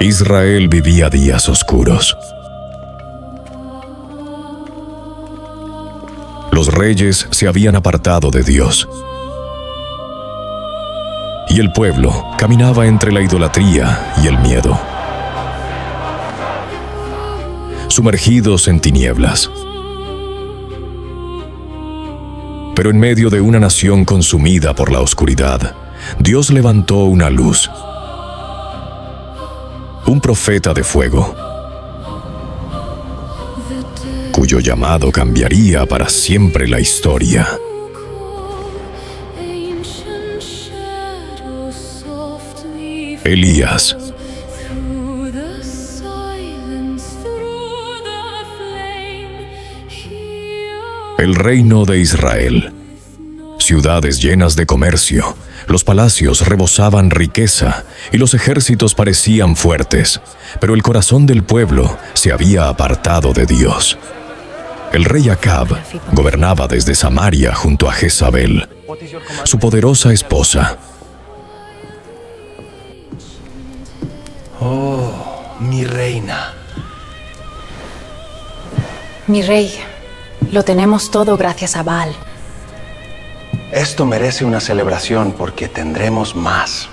Israel vivía días oscuros. Los reyes se habían apartado de Dios. Y el pueblo caminaba entre la idolatría y el miedo, sumergidos en tinieblas. Pero en medio de una nación consumida por la oscuridad, Dios levantó una luz, un profeta de fuego, cuyo llamado cambiaría para siempre la historia. Elías. El reino de Israel. Ciudades llenas de comercio, los palacios rebosaban riqueza y los ejércitos parecían fuertes, pero el corazón del pueblo se había apartado de Dios. El rey Acab gobernaba desde Samaria junto a Jezabel, su poderosa esposa. Oh, mi reina. Mi rey, lo tenemos todo gracias a Baal. Esto merece una celebración porque tendremos más.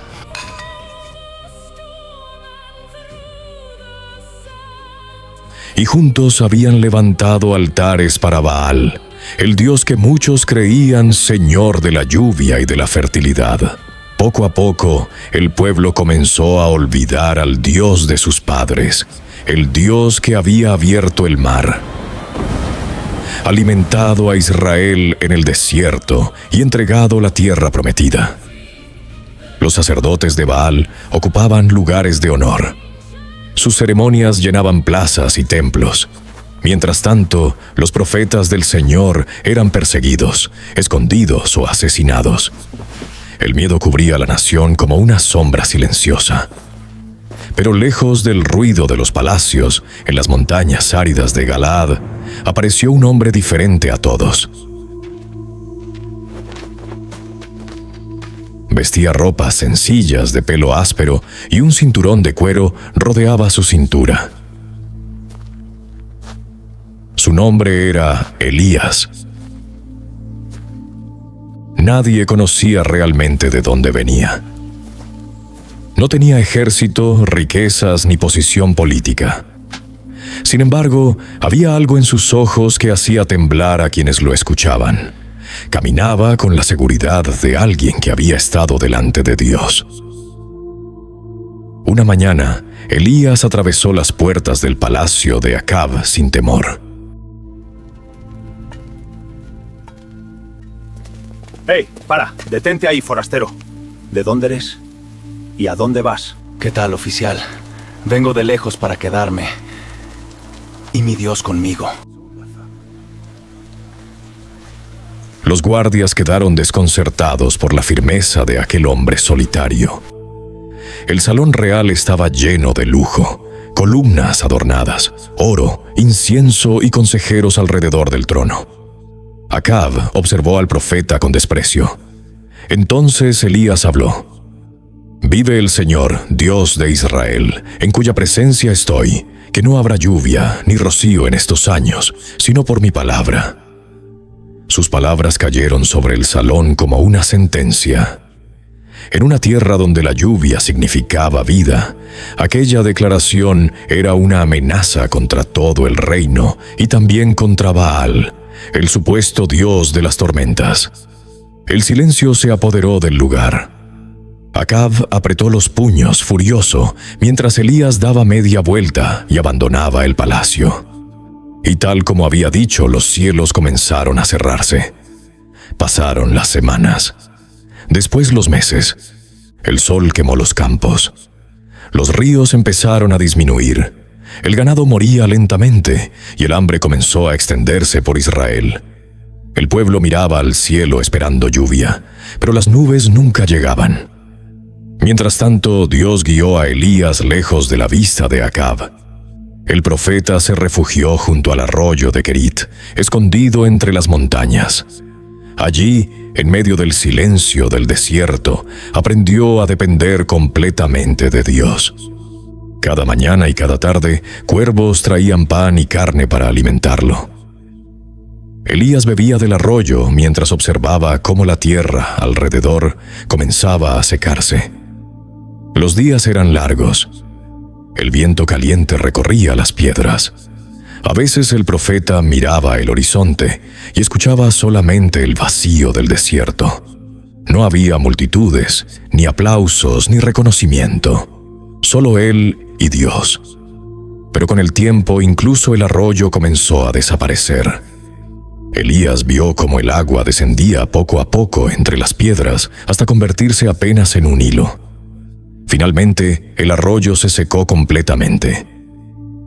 Y juntos habían levantado altares para Baal, el dios que muchos creían señor de la lluvia y de la fertilidad. Poco a poco, el pueblo comenzó a olvidar al Dios de sus padres, el Dios que había abierto el mar, alimentado a Israel en el desierto y entregado la tierra prometida. Los sacerdotes de Baal ocupaban lugares de honor. Sus ceremonias llenaban plazas y templos. Mientras tanto, los profetas del Señor eran perseguidos, escondidos o asesinados. El miedo cubría a la nación como una sombra silenciosa. Pero lejos del ruido de los palacios, en las montañas áridas de Galaad, apareció un hombre diferente a todos. Vestía ropas sencillas de pelo áspero y un cinturón de cuero rodeaba su cintura. Su nombre era Elías. Nadie conocía realmente de dónde venía. No tenía ejército, riquezas ni posición política. Sin embargo, había algo en sus ojos que hacía temblar a quienes lo escuchaban. Caminaba con la seguridad de alguien que había estado delante de Dios. Una mañana, Elías atravesó las puertas del palacio de Acab sin temor. ¡Hey, para! Detente ahí, forastero. ¿De dónde eres? ¿Y a dónde vas? ¿Qué tal, oficial? Vengo de lejos para quedarme. Y mi Dios conmigo. Los guardias quedaron desconcertados por la firmeza de aquel hombre solitario. El salón real estaba lleno de lujo, columnas adornadas, oro, incienso y consejeros alrededor del trono. Acab observó al profeta con desprecio. Entonces Elías habló. «Vive el Señor, Dios de Israel, en cuya presencia estoy, que no habrá lluvia ni rocío en estos años, sino por mi palabra». Sus palabras cayeron sobre el salón como una sentencia. En una tierra donde la lluvia significaba vida, aquella declaración era una amenaza contra todo el reino y también contra Baal, el supuesto dios de las tormentas. El silencio se apoderó del lugar. Acab apretó los puños furioso mientras Elías daba media vuelta y abandonaba el palacio. Y tal como había dicho, los cielos comenzaron a cerrarse. Pasaron las semanas. Después los meses. El sol quemó los campos. Los ríos empezaron a disminuir. El ganado moría lentamente y el hambre comenzó a extenderse por Israel. El pueblo miraba al cielo esperando lluvia, pero las nubes nunca llegaban. Mientras tanto, Dios guió a Elías lejos de la vista de Acab. El profeta se refugió junto al arroyo de Querit, escondido entre las montañas. Allí, en medio del silencio del desierto, aprendió a depender completamente de Dios. Cada mañana y cada tarde, cuervos traían pan y carne para alimentarlo. Elías bebía del arroyo mientras observaba cómo la tierra alrededor comenzaba a secarse. Los días eran largos. El viento caliente recorría las piedras. A veces el profeta miraba el horizonte y escuchaba solamente el vacío del desierto. No había multitudes, ni aplausos, ni reconocimiento. Solo él y Dios. Pero con el tiempo incluso el arroyo comenzó a desaparecer. Elías vio cómo el agua descendía poco a poco entre las piedras hasta convertirse apenas en un hilo. Finalmente, el arroyo se secó completamente.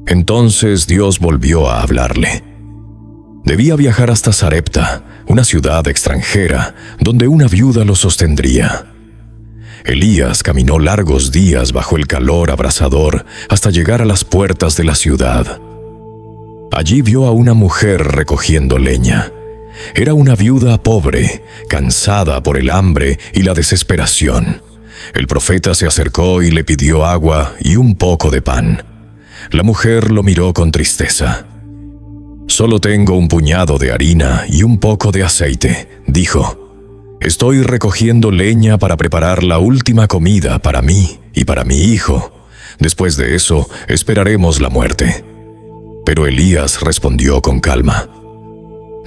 Entonces Dios volvió a hablarle. Debía viajar hasta Sarepta, una ciudad extranjera, donde una viuda lo sostendría. Elías caminó largos días bajo el calor abrasador hasta llegar a las puertas de la ciudad. Allí vio a una mujer recogiendo leña. Era una viuda pobre, cansada por el hambre y la desesperación. El profeta se acercó y le pidió agua y un poco de pan. La mujer lo miró con tristeza. «Solo tengo un puñado de harina y un poco de aceite», dijo. «Estoy recogiendo leña para preparar la última comida para mí y para mi hijo. Después de eso, esperaremos la muerte». Pero Elías respondió con calma.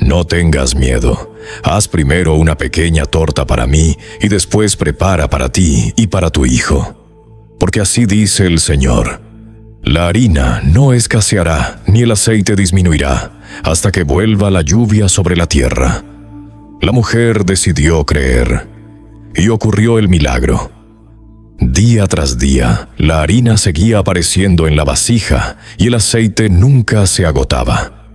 «No tengas miedo. Haz primero una pequeña torta para mí y después prepara para ti y para tu hijo. Porque así dice el Señor: la harina no escaseará ni el aceite disminuirá hasta que vuelva la lluvia sobre la tierra». La mujer decidió creer y ocurrió el milagro. Día tras día, la harina seguía apareciendo en la vasija y el aceite nunca se agotaba.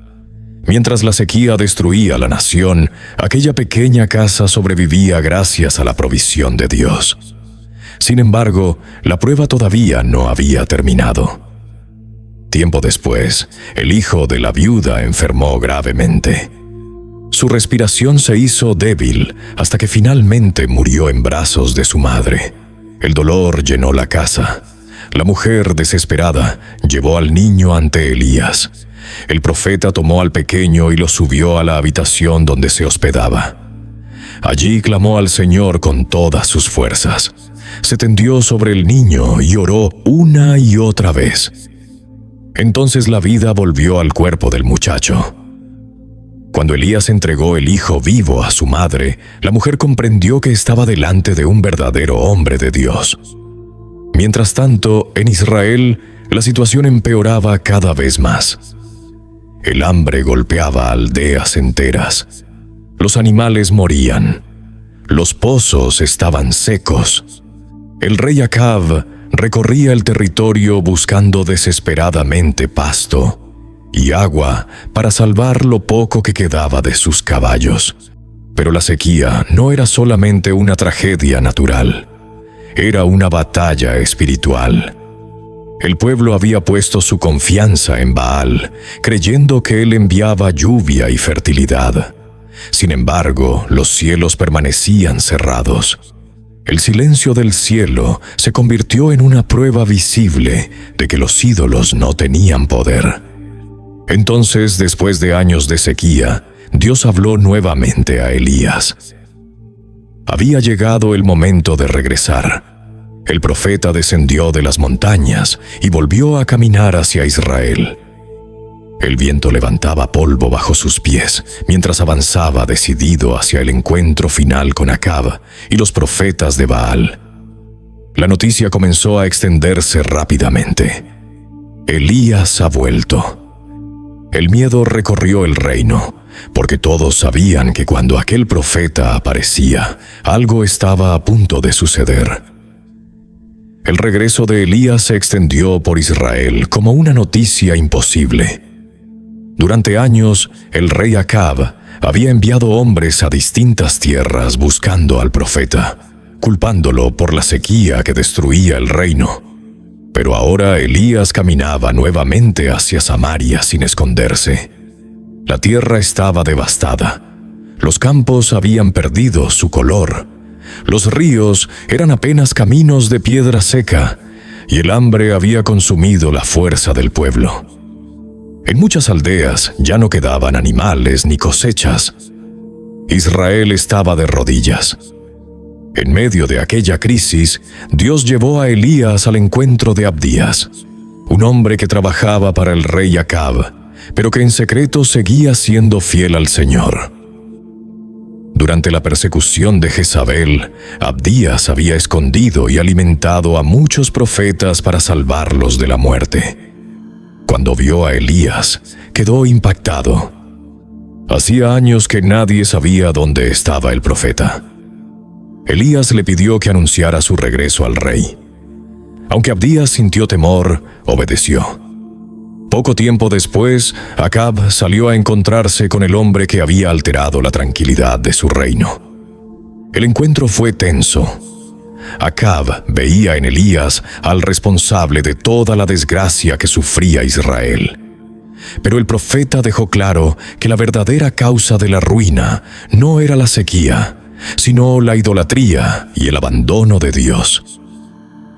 Mientras la sequía destruía la nación, aquella pequeña casa sobrevivía gracias a la provisión de Dios. Sin embargo, la prueba todavía no había terminado. Tiempo después, el hijo de la viuda enfermó gravemente. Su respiración se hizo débil hasta que finalmente murió en brazos de su madre. El dolor llenó la casa. La mujer, desesperada, llevó al niño ante Elías. El profeta tomó al pequeño y lo subió a la habitación donde se hospedaba. Allí clamó al Señor con todas sus fuerzas. Se tendió sobre el niño y oró una y otra vez. Entonces la vida volvió al cuerpo del muchacho. Cuando Elías entregó el hijo vivo a su madre, la mujer comprendió que estaba delante de un verdadero hombre de Dios. Mientras tanto, en Israel, la situación empeoraba cada vez más. El hambre golpeaba aldeas enteras. Los animales morían. Los pozos estaban secos. El rey Acab recorría el territorio buscando desesperadamente pasto y agua para salvar lo poco que quedaba de sus caballos. Pero la sequía no era solamente una tragedia natural, era una batalla espiritual. El pueblo había puesto su confianza en Baal, creyendo que él enviaba lluvia y fertilidad. Sin embargo, los cielos permanecían cerrados. El silencio del cielo se convirtió en una prueba visible de que los ídolos no tenían poder. Entonces, después de años de sequía, Dios habló nuevamente a Elías. Había llegado el momento de regresar. El profeta descendió de las montañas y volvió a caminar hacia Israel. El viento levantaba polvo bajo sus pies mientras avanzaba decidido hacia el encuentro final con Acab y los profetas de Baal. La noticia comenzó a extenderse rápidamente. Elías ha vuelto. El miedo recorrió el reino, porque todos sabían que cuando aquel profeta aparecía, algo estaba a punto de suceder. El regreso de Elías se extendió por Israel como una noticia imposible. Durante años, el rey Acab había enviado hombres a distintas tierras buscando al profeta, culpándolo por la sequía que destruía el reino. Pero ahora Elías caminaba nuevamente hacia Samaria sin esconderse. La tierra estaba devastada. Los campos habían perdido su color. Los ríos eran apenas caminos de piedra seca. y el hambre había consumido la fuerza del pueblo. En muchas aldeas ya no quedaban animales ni cosechas. Israel estaba de rodillas. En medio de aquella crisis, Dios llevó a Elías al encuentro de Abdías, un hombre que trabajaba para el rey Acab, pero que en secreto seguía siendo fiel al Señor. Durante la persecución de Jezabel, Abdías había escondido y alimentado a muchos profetas para salvarlos de la muerte. Cuando vio a Elías, quedó impactado. Hacía años que nadie sabía dónde estaba el profeta. Elías le pidió que anunciara su regreso al rey. Aunque Abdías sintió temor, obedeció. Poco tiempo después, Acab salió a encontrarse con el hombre que había alterado la tranquilidad de su reino. El encuentro fue tenso. Acab veía en Elías al responsable de toda la desgracia que sufría Israel. Pero el profeta dejó claro que la verdadera causa de la ruina no era la sequía, sino la idolatría y el abandono de Dios.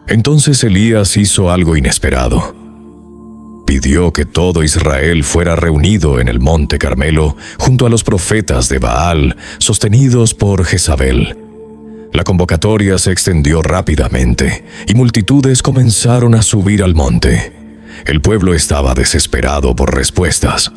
Entonces Elías hizo algo inesperado. Pidió que todo Israel fuera reunido en el monte Carmelo junto a los profetas de Baal, sostenidos por Jezabel. La convocatoria se extendió rápidamente y multitudes comenzaron a subir al monte. El pueblo estaba desesperado por respuestas.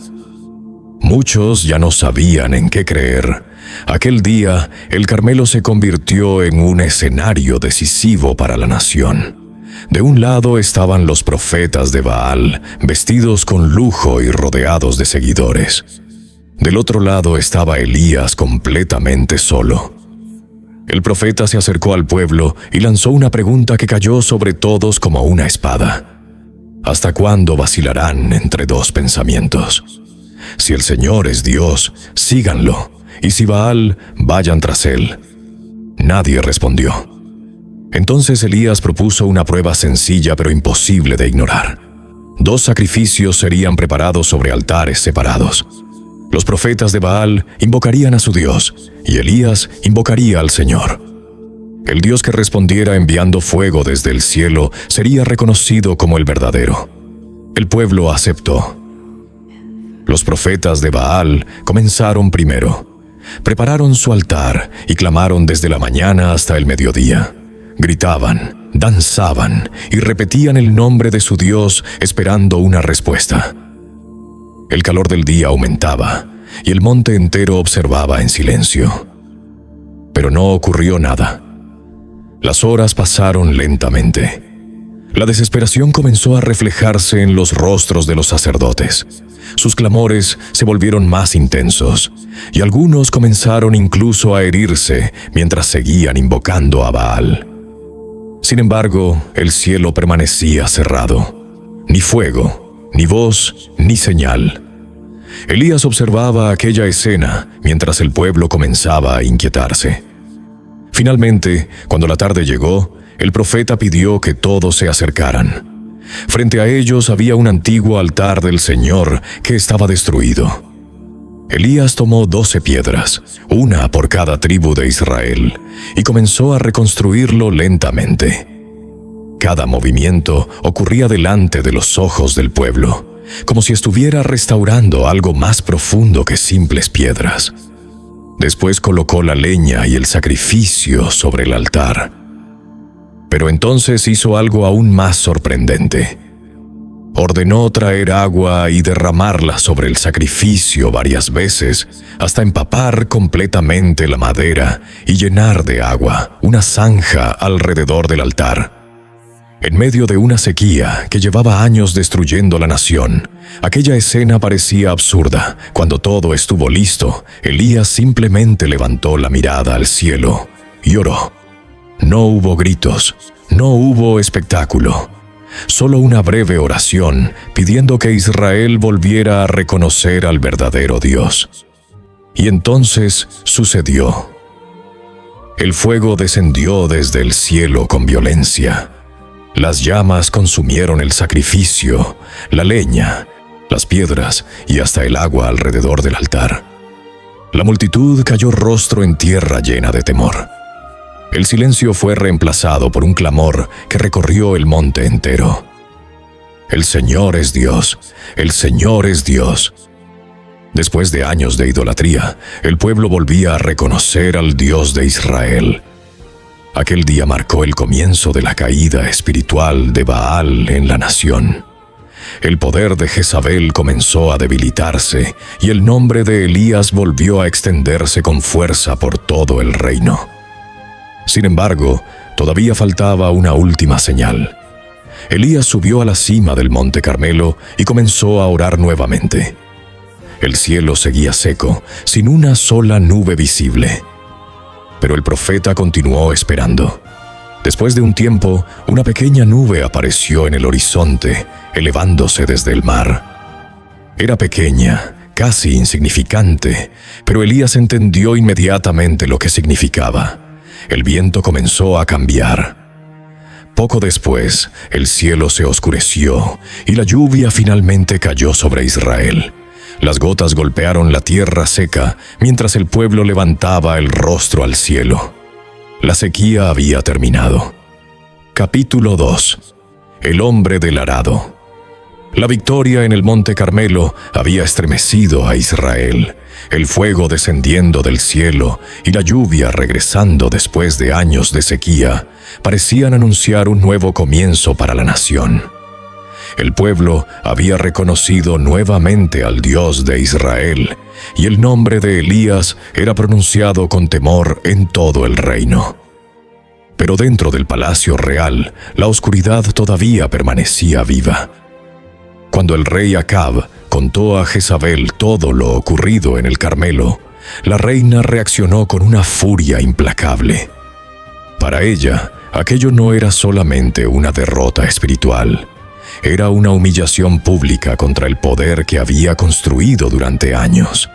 Muchos ya no sabían en qué creer. Aquel día, el Carmelo se convirtió en un escenario decisivo para la nación. De un lado estaban los profetas de Baal, vestidos con lujo y rodeados de seguidores. Del otro lado estaba Elías completamente solo. El profeta se acercó al pueblo y lanzó una pregunta que cayó sobre todos como una espada. ¿Hasta cuándo vacilarán entre dos pensamientos? Si el Señor es Dios, síganlo, y si Baal, vayan tras él. Nadie respondió. Entonces Elías propuso una prueba sencilla pero imposible de ignorar. 2 sacrificios serían preparados sobre altares separados. Los profetas de Baal invocarían a su Dios, y Elías invocaría al Señor. El Dios que respondiera enviando fuego desde el cielo sería reconocido como el verdadero. El pueblo aceptó. Los profetas de Baal comenzaron primero. Prepararon su altar y clamaron desde la mañana hasta el mediodía. Gritaban, danzaban y repetían el nombre de su Dios esperando una respuesta. El calor del día aumentaba y el monte entero observaba en silencio. Pero no ocurrió nada. Las horas pasaron lentamente. La desesperación comenzó a reflejarse en los rostros de los sacerdotes. Sus clamores se volvieron más intensos y algunos comenzaron incluso a herirse mientras seguían invocando a Baal. Sin embargo, el cielo permanecía cerrado. Ni fuego, ni voz, ni señal. Elías observaba aquella escena mientras el pueblo comenzaba a inquietarse. Finalmente, cuando la tarde llegó, el profeta pidió que todos se acercaran. Frente a ellos había un antiguo altar del Señor que estaba destruido. Elías tomó 12 piedras, una por cada tribu de Israel, y comenzó a reconstruirlo lentamente. Cada movimiento ocurría delante de los ojos del pueblo, como si estuviera restaurando algo más profundo que simples piedras. Después colocó la leña y el sacrificio sobre el altar. Pero entonces hizo algo aún más sorprendente. Ordenó traer agua y derramarla sobre el sacrificio varias veces, hasta empapar completamente la madera y llenar de agua una zanja alrededor del altar. En medio de una sequía que llevaba años destruyendo la nación, aquella escena parecía absurda. Cuando todo estuvo listo, Elías simplemente levantó la mirada al cielo y oró. No hubo gritos, no hubo espectáculo. Solo una breve oración pidiendo que Israel volviera a reconocer al verdadero Dios. Y entonces sucedió. El fuego descendió desde el cielo con violencia. Las llamas consumieron el sacrificio, la leña, las piedras y hasta el agua alrededor del altar. La multitud cayó rostro en tierra llena de temor. El silencio fue reemplazado por un clamor que recorrió el monte entero. El Señor es Dios, el Señor es Dios. Después de años de idolatría, el pueblo volvía a reconocer al Dios de Israel. Aquel día marcó el comienzo de la caída espiritual de Baal en la nación. El poder de Jezabel comenzó a debilitarse y el nombre de Elías volvió a extenderse con fuerza por todo el reino. Sin embargo, todavía faltaba una última señal. Elías subió a la cima del monte Carmelo y comenzó a orar nuevamente. El cielo seguía seco, sin una sola nube visible. Pero el profeta continuó esperando. Después de un tiempo, una pequeña nube apareció en el horizonte, elevándose desde el mar. Era pequeña, casi insignificante, pero Elías entendió inmediatamente lo que significaba. El viento comenzó a cambiar. Poco después, el cielo se oscureció y la lluvia finalmente cayó sobre Israel. Las gotas golpearon la tierra seca mientras el pueblo levantaba el rostro al cielo. La sequía había terminado. Capítulo 2. El hombre del arado. La victoria en el monte Carmelo había estremecido a Israel. El fuego descendiendo del cielo y la lluvia regresando después de años de sequía parecían anunciar un nuevo comienzo para la nación. El pueblo había reconocido nuevamente al Dios de Israel, y el nombre de Elías era pronunciado con temor en todo el reino. Pero dentro del palacio real, la oscuridad todavía permanecía viva. Cuando el rey Acab contó a Jezabel todo lo ocurrido en el Carmelo, la reina reaccionó con una furia implacable. Para ella, aquello no era solamente una derrota espiritual. Era una humillación pública contra el poder que había construido durante años.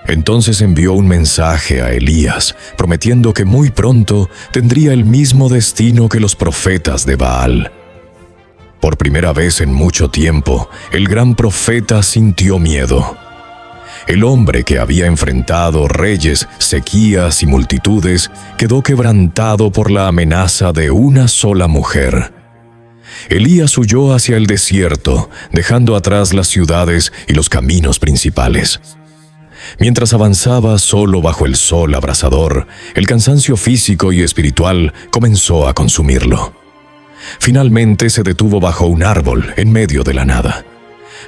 Entonces envió un mensaje a Elías, prometiendo que muy pronto tendría el mismo destino que los profetas de Baal. Por primera vez en mucho tiempo, el gran profeta sintió miedo. El hombre que había enfrentado reyes, sequías y multitudes quedó quebrantado por la amenaza de una sola mujer. Elías huyó hacia el desierto, dejando atrás las ciudades y los caminos principales. Mientras avanzaba solo bajo el sol abrasador, el cansancio físico y espiritual comenzó a consumirlo. Finalmente se detuvo bajo un árbol en medio de la nada.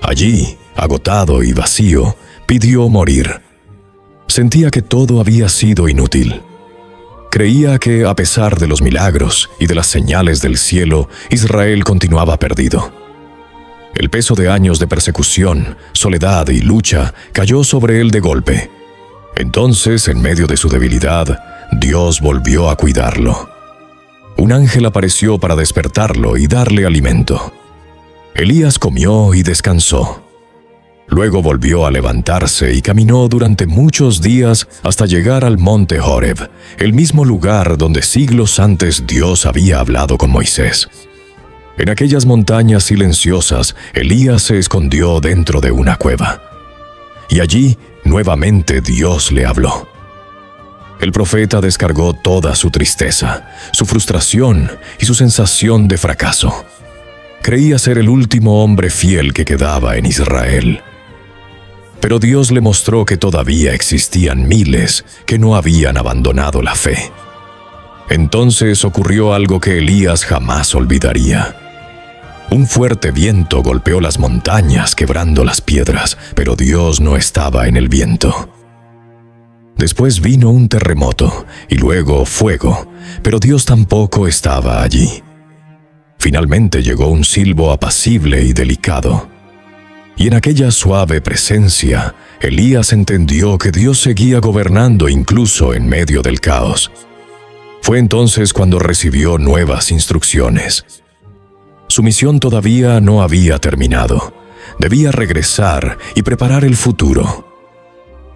Allí, agotado y vacío, pidió morir. Sentía que todo había sido inútil. Creía que, a pesar de los milagros y de las señales del cielo, Israel continuaba perdido. El peso de años de persecución, soledad y lucha cayó sobre él de golpe. Entonces, en medio de su debilidad, Dios volvió a cuidarlo. Un ángel apareció para despertarlo y darle alimento. Elías comió y descansó. Luego volvió a levantarse y caminó durante muchos días hasta llegar al monte Horeb, el mismo lugar donde siglos antes Dios había hablado con Moisés. En aquellas montañas silenciosas, Elías se escondió dentro de una cueva. Y allí, nuevamente Dios le habló. El profeta descargó toda su tristeza, su frustración y su sensación de fracaso. Creía ser el último hombre fiel que quedaba en Israel. Pero Dios le mostró que todavía existían miles que no habían abandonado la fe. Entonces ocurrió algo que Elías jamás olvidaría. Un fuerte viento golpeó las montañas, quebrando las piedras, pero Dios no estaba en el viento. Después vino un terremoto y luego fuego, pero Dios tampoco estaba allí. Finalmente llegó un silbo apacible y delicado. Y en aquella suave presencia, Elías entendió que Dios seguía gobernando incluso en medio del caos. Fue entonces cuando recibió nuevas instrucciones. Su misión todavía no había terminado. Debía regresar y preparar el futuro.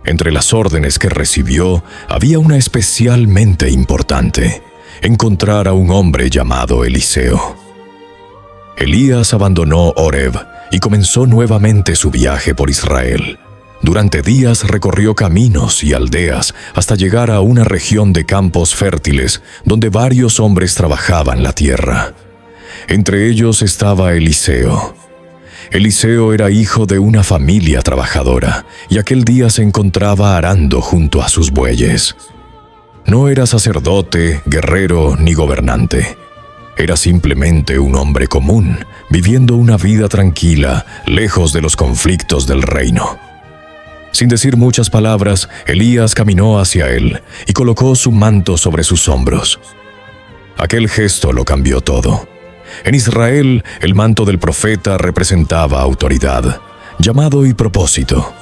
Entre las órdenes que recibió, había una especialmente importante: encontrar a un hombre llamado Eliseo. Elías abandonó Horeb y comenzó nuevamente su viaje por Israel. Durante días recorrió caminos y aldeas hasta llegar a una región de campos fértiles donde varios hombres trabajaban la tierra. Entre ellos estaba Eliseo. Eliseo era hijo de una familia trabajadora y aquel día se encontraba arando junto a sus bueyes. No era sacerdote, guerrero ni gobernante. Era simplemente un hombre común, viviendo una vida tranquila, lejos de los conflictos del reino. Sin decir muchas palabras, Elías caminó hacia él y colocó su manto sobre sus hombros. Aquel gesto lo cambió todo. En Israel, el manto del profeta representaba autoridad, llamado y propósito.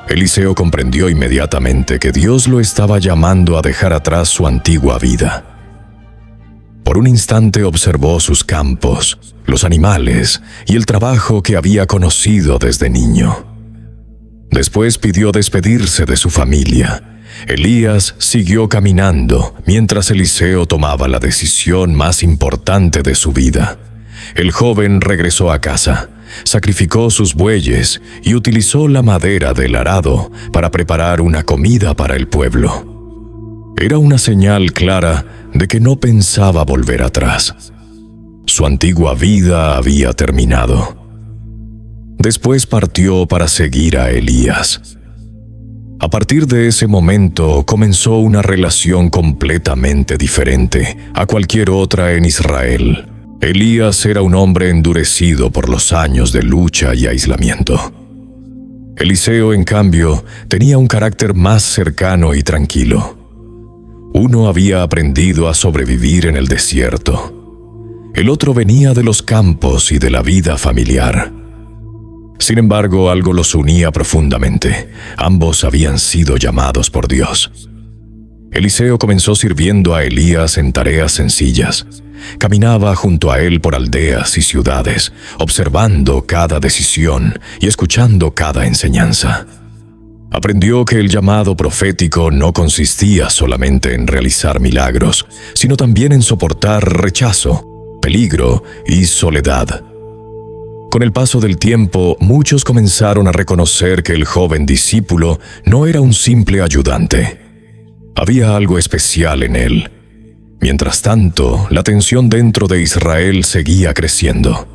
Eliseo comprendió inmediatamente que Dios lo estaba llamando a dejar atrás su antigua vida. Por un instante observó sus campos, los animales y el trabajo que había conocido desde niño. Después pidió despedirse de su familia. Elías siguió caminando mientras Eliseo tomaba la decisión más importante de su vida. El joven regresó a casa, sacrificó sus bueyes y utilizó la madera del arado para preparar una comida para el pueblo. Era una señal clara de que no pensaba volver atrás. Su antigua vida había terminado. Después partió para seguir a Elías. A partir de ese momento comenzó una relación completamente diferente a cualquier otra en Israel. Elías era un hombre endurecido por los años de lucha y aislamiento. Eliseo, en cambio, tenía un carácter más cercano y tranquilo. Uno había aprendido a sobrevivir en el desierto. El otro venía de los campos y de la vida familiar. Sin embargo, algo los unía profundamente. Ambos habían sido llamados por Dios. Eliseo comenzó sirviendo a Elías en tareas sencillas. Caminaba junto a él por aldeas y ciudades, observando cada decisión y escuchando cada enseñanza. Aprendió que el llamado profético no consistía solamente en realizar milagros, sino también en soportar rechazo, peligro y soledad. Con el paso del tiempo, muchos comenzaron a reconocer que el joven discípulo no era un simple ayudante. Había algo especial en él. Mientras tanto, la tensión dentro de Israel seguía creciendo.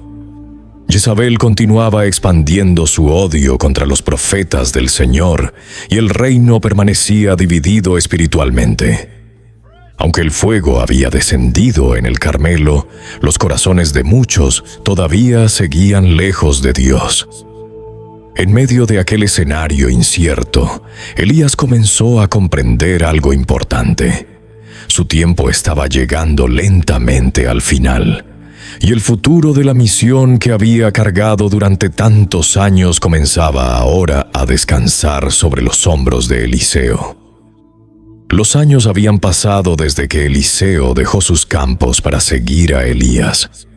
Jezabel continuaba expandiendo su odio contra los profetas del Señor y el reino permanecía dividido espiritualmente. Aunque el fuego había descendido en el Carmelo, los corazones de muchos todavía seguían lejos de Dios. En medio de aquel escenario incierto, Elías comenzó a comprender algo importante. Su tiempo estaba llegando lentamente al final, y el futuro de la misión que había cargado durante tantos años comenzaba ahora a descansar sobre los hombros de Eliseo. Los años habían pasado desde que Eliseo dejó sus campos para seguir a Elías.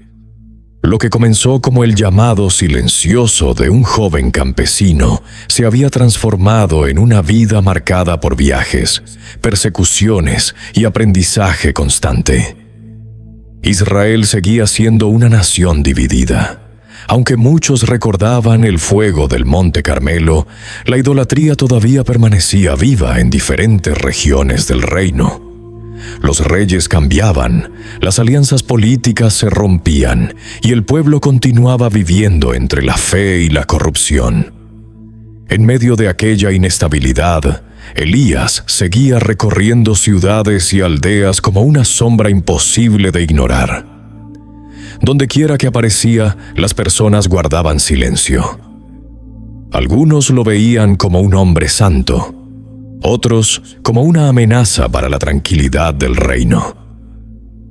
Lo que comenzó como el llamado silencioso de un joven campesino se había transformado en una vida marcada por viajes, persecuciones y aprendizaje constante. Israel seguía siendo una nación dividida. Aunque muchos recordaban el fuego del Monte Carmelo, la idolatría todavía permanecía viva en diferentes regiones del reino. Los reyes cambiaban, las alianzas políticas se rompían y el pueblo continuaba viviendo entre la fe y la corrupción. En medio de aquella inestabilidad, Elías seguía recorriendo ciudades y aldeas como una sombra imposible de ignorar. Dondequiera que aparecía, las personas guardaban silencio. Algunos lo veían como un hombre santo, otros como una amenaza para la tranquilidad del reino.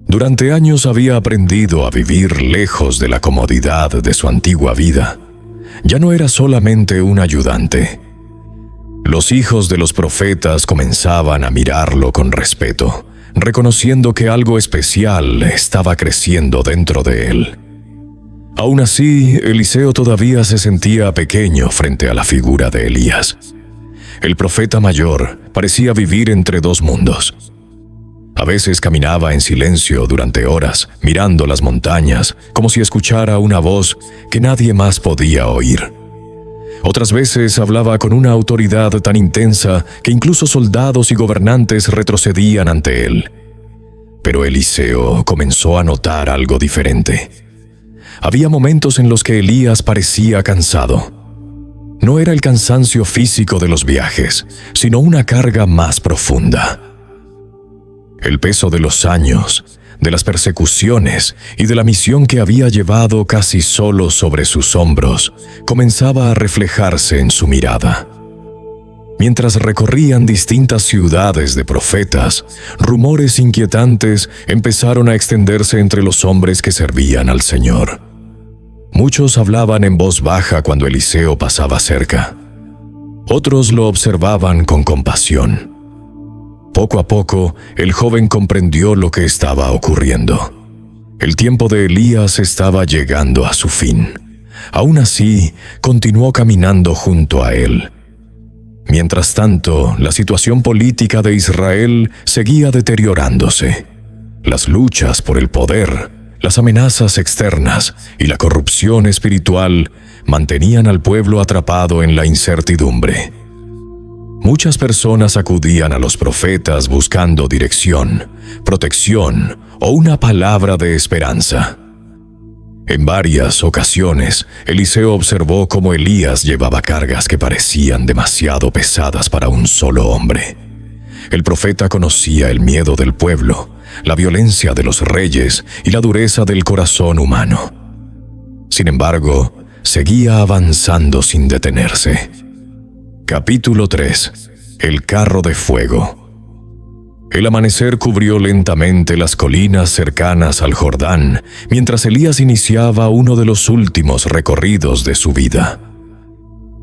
Durante años había aprendido a vivir lejos de la comodidad de su antigua vida. Ya no era solamente un ayudante. Los hijos de los profetas comenzaban a mirarlo con respeto, reconociendo que algo especial estaba creciendo dentro de él. Aún así, Eliseo todavía se sentía pequeño frente a la figura de Elías. El profeta mayor parecía vivir entre dos mundos. A veces caminaba en silencio durante horas, mirando las montañas, como si escuchara una voz que nadie más podía oír. Otras veces hablaba con una autoridad tan intensa que incluso soldados y gobernantes retrocedían ante él. Pero Eliseo comenzó a notar algo diferente. Había momentos en los que Elías parecía cansado. No era el cansancio físico de los viajes, sino una carga más profunda. El peso de los años, de las persecuciones y de la misión que había llevado casi solo sobre sus hombros, comenzaba a reflejarse en su mirada. Mientras recorrían distintas ciudades de profetas, rumores inquietantes empezaron a extenderse entre los hombres que servían al Señor. Muchos hablaban en voz baja cuando Eliseo pasaba cerca. Otros lo observaban con compasión. Poco a poco, el joven comprendió lo que estaba ocurriendo. El tiempo de Elías estaba llegando a su fin. Aún así, continuó caminando junto a él. Mientras tanto, la situación política de Israel seguía deteriorándose. Las luchas por el poder, las amenazas externas y la corrupción espiritual mantenían al pueblo atrapado en la incertidumbre. Muchas personas acudían a los profetas buscando dirección, protección o una palabra de esperanza. En varias ocasiones, Eliseo observó cómo Elías llevaba cargas que parecían demasiado pesadas para un solo hombre. El profeta conocía el miedo del pueblo, la violencia de los reyes y la dureza del corazón humano. Sin embargo, seguía avanzando sin detenerse. Capítulo 3. El carro de fuego. El amanecer cubrió lentamente las colinas cercanas al Jordán, mientras Elías iniciaba uno de los últimos recorridos de su vida.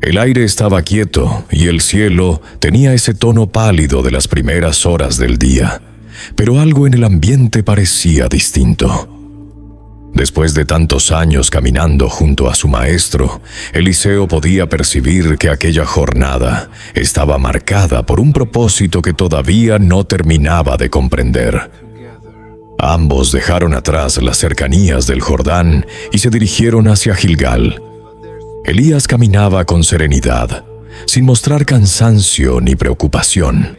El aire estaba quieto y el cielo tenía ese tono pálido de las primeras horas del día, pero algo en el ambiente parecía distinto. Después de tantos años caminando junto a su maestro, Eliseo podía percibir que aquella jornada estaba marcada por un propósito que todavía no terminaba de comprender. Ambos dejaron atrás las cercanías del Jordán y se dirigieron hacia Gilgal. Elías caminaba con serenidad, sin mostrar cansancio ni preocupación.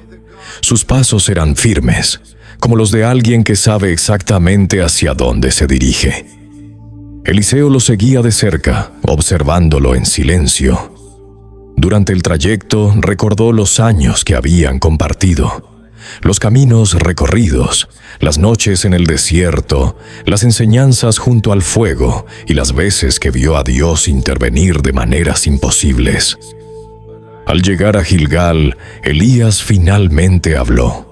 Sus pasos eran firmes, como los de alguien que sabe exactamente hacia dónde se dirige. Eliseo lo seguía de cerca, observándolo en silencio. Durante el trayecto recordó los años que habían compartido, los caminos recorridos, las noches en el desierto, las enseñanzas junto al fuego y las veces que vio a Dios intervenir de maneras imposibles. Al llegar a Gilgal, Elías finalmente habló.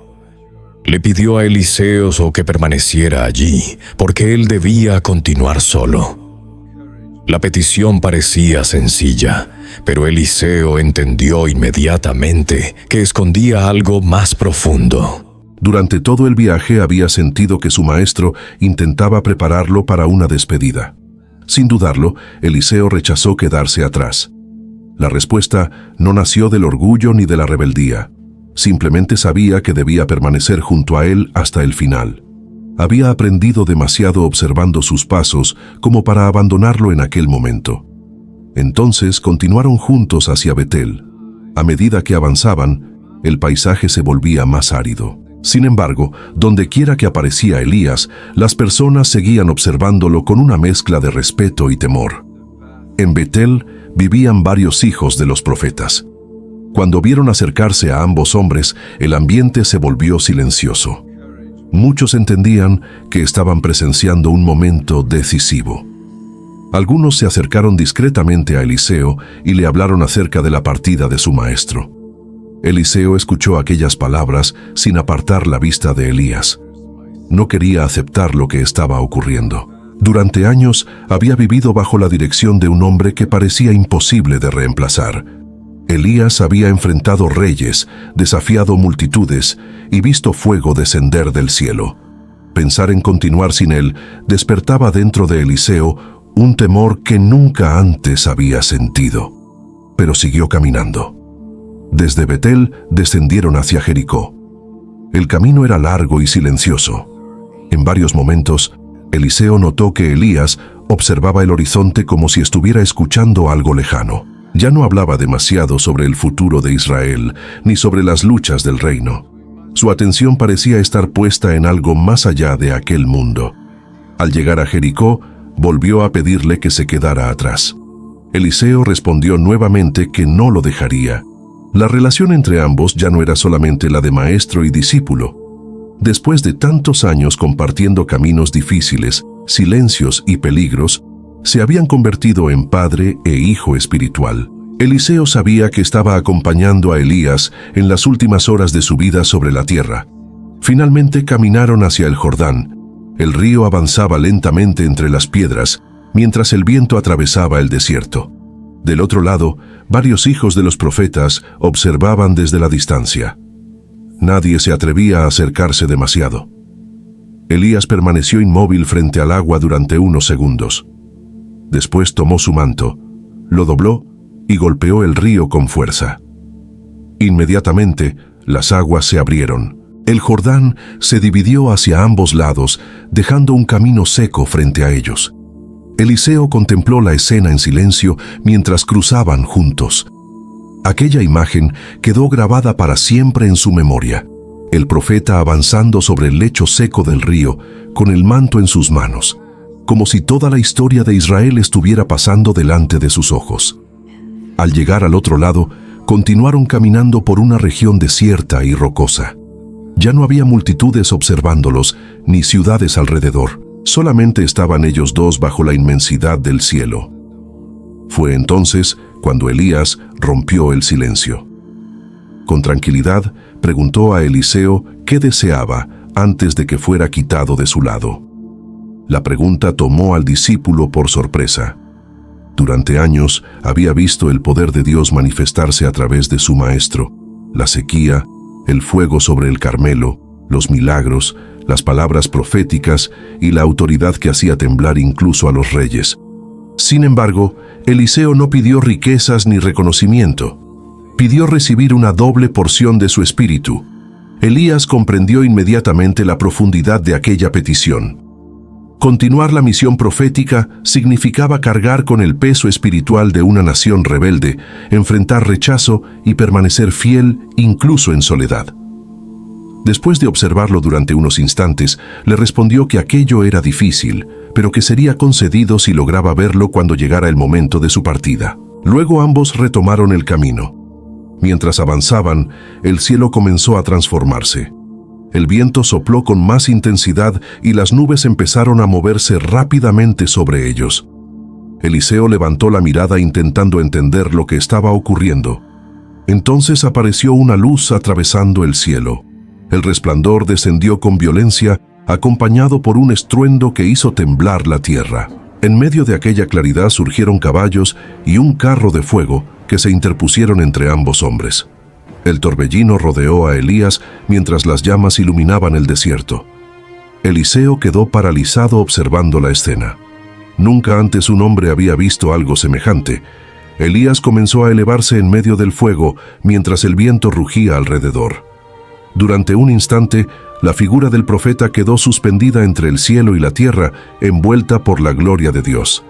Le pidió a Eliseo que permaneciera allí, porque él debía continuar solo. La petición parecía sencilla, pero Eliseo entendió inmediatamente que escondía algo más profundo. Durante todo el viaje había sentido que su maestro intentaba prepararlo para una despedida. Sin dudarlo, Eliseo rechazó quedarse atrás. La respuesta no nació del orgullo ni de la rebeldía. Simplemente sabía que debía permanecer junto a él hasta el final. Había aprendido demasiado observando sus pasos como para abandonarlo en aquel momento. Entonces continuaron juntos hacia Betel. A medida que avanzaban, el paisaje se volvía más árido. Sin embargo, dondequiera que aparecía Elías, las personas seguían observándolo con una mezcla de respeto y temor. En Betel vivían varios hijos de los profetas. Cuando vieron acercarse a ambos hombres, el ambiente se volvió silencioso. Muchos entendían que estaban presenciando un momento decisivo. Algunos se acercaron discretamente a Eliseo y le hablaron acerca de la partida de su maestro. Eliseo escuchó aquellas palabras sin apartar la vista de Elías. No quería aceptar lo que estaba ocurriendo. Durante años había vivido bajo la dirección de un hombre que parecía imposible de reemplazar. Elías había enfrentado reyes, desafiado multitudes y visto fuego descender del cielo. Pensar en continuar sin él despertaba dentro de Eliseo un temor que nunca antes había sentido. Pero siguió caminando. Desde Betel descendieron hacia Jericó. El camino era largo y silencioso. En varios momentos, Eliseo notó que Elías observaba el horizonte como si estuviera escuchando algo lejano. Ya no hablaba demasiado sobre el futuro de Israel, ni sobre las luchas del reino. Su atención parecía estar puesta en algo más allá de aquel mundo. Al llegar a Jericó, volvió a pedirle que se quedara atrás. Eliseo respondió nuevamente que no lo dejaría. La relación entre ambos ya no era solamente la de maestro y discípulo. Después de tantos años compartiendo caminos difíciles, silencios y peligros, se habían convertido en padre e hijo espiritual. Eliseo sabía que estaba acompañando a Elías en las últimas horas de su vida sobre la tierra. Finalmente caminaron hacia el Jordán. El río avanzaba lentamente entre las piedras, mientras el viento atravesaba el desierto. Del otro lado, varios hijos de los profetas observaban desde la distancia. Nadie se atrevía a acercarse demasiado. Elías permaneció inmóvil frente al agua durante unos segundos. Después tomó su manto, lo dobló y golpeó el río con fuerza. Inmediatamente, las aguas se abrieron. El Jordán se dividió hacia ambos lados, dejando un camino seco frente a ellos. Eliseo contempló la escena en silencio mientras cruzaban juntos. Aquella imagen quedó grabada para siempre en su memoria. El profeta avanzando sobre el lecho seco del río, con el manto en sus manos, como si toda la historia de Israel estuviera pasando delante de sus ojos. Al llegar al otro lado, continuaron caminando por una región desierta y rocosa. Ya no había multitudes observándolos, ni ciudades alrededor. Solamente estaban ellos dos bajo la inmensidad del cielo. Fue entonces cuando Elías rompió el silencio. Con tranquilidad, preguntó a Eliseo qué deseaba antes de que fuera quitado de su lado. La pregunta tomó al discípulo por sorpresa. Durante años había visto el poder de Dios manifestarse a través de su maestro, la sequía, el fuego sobre el Carmelo, los milagros, las palabras proféticas y la autoridad que hacía temblar incluso a los reyes. Sin embargo, Eliseo no pidió riquezas ni reconocimiento. Pidió recibir una doble porción de su espíritu. Elías comprendió inmediatamente la profundidad de aquella petición. Continuar la misión profética significaba cargar con el peso espiritual de una nación rebelde, enfrentar rechazo y permanecer fiel incluso en soledad. Después de observarlo durante unos instantes, le respondió que aquello era difícil, pero que sería concedido si lograba verlo cuando llegara el momento de su partida. Luego ambos retomaron el camino. Mientras avanzaban, el cielo comenzó a transformarse. El viento sopló con más intensidad y las nubes empezaron a moverse rápidamente sobre ellos. Eliseo levantó la mirada intentando entender lo que estaba ocurriendo. Entonces apareció una luz atravesando el cielo. El resplandor descendió con violencia, acompañado por un estruendo que hizo temblar la tierra. En medio de aquella claridad surgieron caballos y un carro de fuego que se interpusieron entre ambos hombres. El torbellino rodeó a Elías mientras las llamas iluminaban el desierto. Eliseo quedó paralizado observando la escena. Nunca antes un hombre había visto algo semejante. Elías comenzó a elevarse en medio del fuego mientras el viento rugía alrededor. Durante un instante, la figura del profeta quedó suspendida entre el cielo y la tierra, envuelta por la gloria de Dios.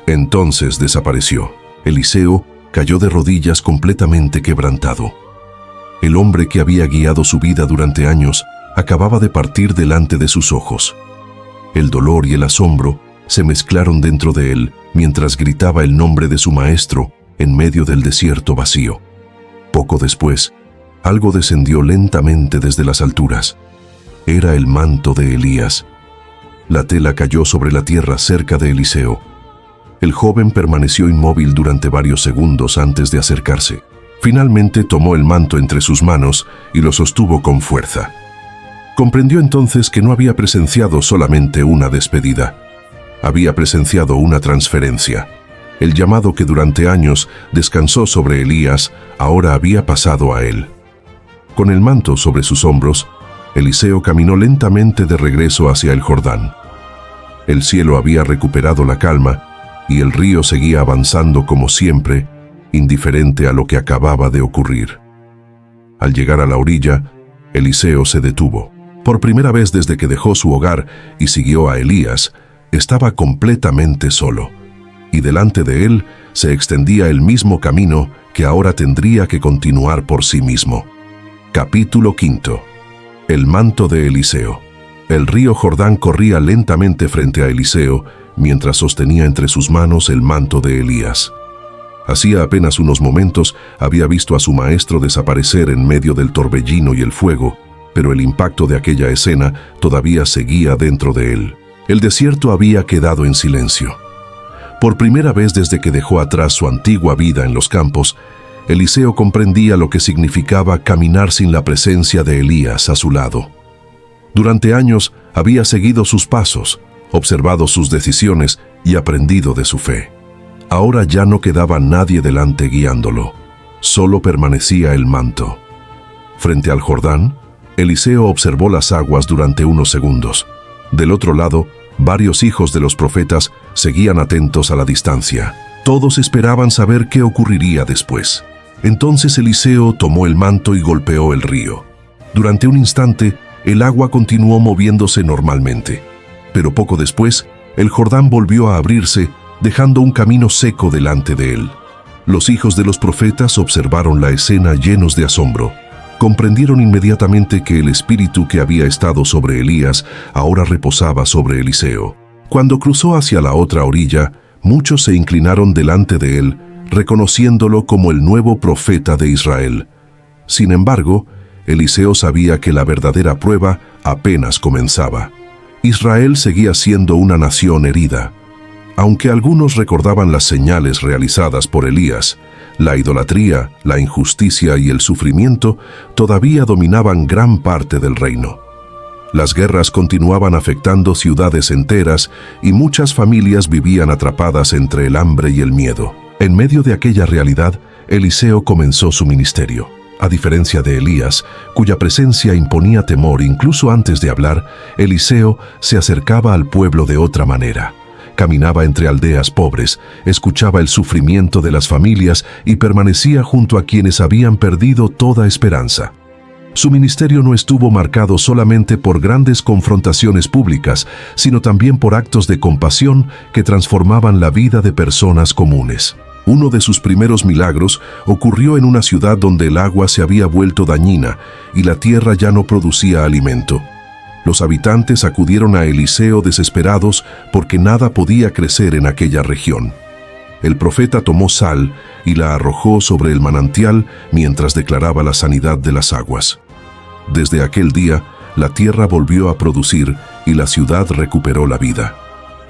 Entonces desapareció. Eliseo cayó de rodillas completamente quebrantado. El hombre que había guiado su vida durante años acababa de partir delante de sus ojos. El dolor y el asombro se mezclaron dentro de él mientras gritaba el nombre de su maestro en medio del desierto vacío. Poco después, algo descendió lentamente desde las alturas. Era el manto de Elías. La tela cayó sobre la tierra cerca de Eliseo. El joven permaneció inmóvil durante varios segundos antes de acercarse. Finalmente tomó el manto entre sus manos y lo sostuvo con fuerza. Comprendió entonces que no había presenciado solamente una despedida. Había presenciado una transferencia. El llamado que durante años descansó sobre Elías ahora había pasado a él. Con el manto sobre sus hombros, Eliseo caminó lentamente de regreso hacia el Jordán. El cielo había recuperado la calma y el río seguía avanzando como siempre, indiferente a lo que acababa de ocurrir. Al llegar a la orilla, Eliseo se detuvo. Por primera vez desde que dejó su hogar y siguió a Elías, estaba completamente solo, y delante de él se extendía el mismo camino que ahora tendría que continuar por sí mismo. Capítulo 5. El manto de Eliseo. El río Jordán corría lentamente frente a Eliseo, mientras sostenía entre sus manos el manto de Elías. Hacía apenas unos momentos había visto a su maestro desaparecer en medio del torbellino y el fuego, pero el impacto de aquella escena todavía seguía dentro de él. El desierto había quedado en silencio. Por primera vez desde que dejó atrás su antigua vida en los campos, Eliseo comprendía lo que significaba caminar sin la presencia de Elías a su lado. Durante años había seguido sus pasos, observado sus decisiones y aprendido de su fe. Ahora ya no quedaba nadie delante guiándolo, solo permanecía el manto. Frente al Jordán, Eliseo observó las aguas durante unos segundos. Del otro lado, varios hijos de los profetas seguían atentos a la distancia. Todos esperaban saber qué ocurriría después. Entonces Eliseo tomó el manto y golpeó el río. Durante un instante, el agua continuó moviéndose normalmente, pero poco después, el Jordán volvió a abrirse, dejando un camino seco delante de él. Los hijos de los profetas observaron la escena llenos de asombro. Comprendieron inmediatamente que el espíritu que había estado sobre Elías ahora reposaba sobre Eliseo. Cuando cruzó hacia la otra orilla, muchos se inclinaron delante de él, reconociéndolo como el nuevo profeta de Israel. Sin embargo, Eliseo sabía que la verdadera prueba apenas comenzaba. Israel seguía siendo una nación herida. Aunque algunos recordaban las señales realizadas por Elías, la idolatría, la injusticia y el sufrimiento todavía dominaban gran parte del reino. Las guerras continuaban afectando ciudades enteras y muchas familias vivían atrapadas entre el hambre y el miedo. En medio de aquella realidad, Eliseo comenzó su ministerio. A diferencia de Elías, cuya presencia imponía temor incluso antes de hablar, Eliseo se acercaba al pueblo de otra manera. Caminaba entre aldeas pobres, escuchaba el sufrimiento de las familias y permanecía junto a quienes habían perdido toda esperanza. Su ministerio no estuvo marcado solamente por grandes confrontaciones públicas, sino también por actos de compasión que transformaban la vida de personas comunes. Uno de sus primeros milagros ocurrió en una ciudad donde el agua se había vuelto dañina y la tierra ya no producía alimento. Los habitantes acudieron a Eliseo desesperados porque nada podía crecer en aquella región. El profeta tomó sal y la arrojó sobre el manantial mientras declaraba la sanidad de las aguas. Desde aquel día, la tierra volvió a producir y la ciudad recuperó la vida.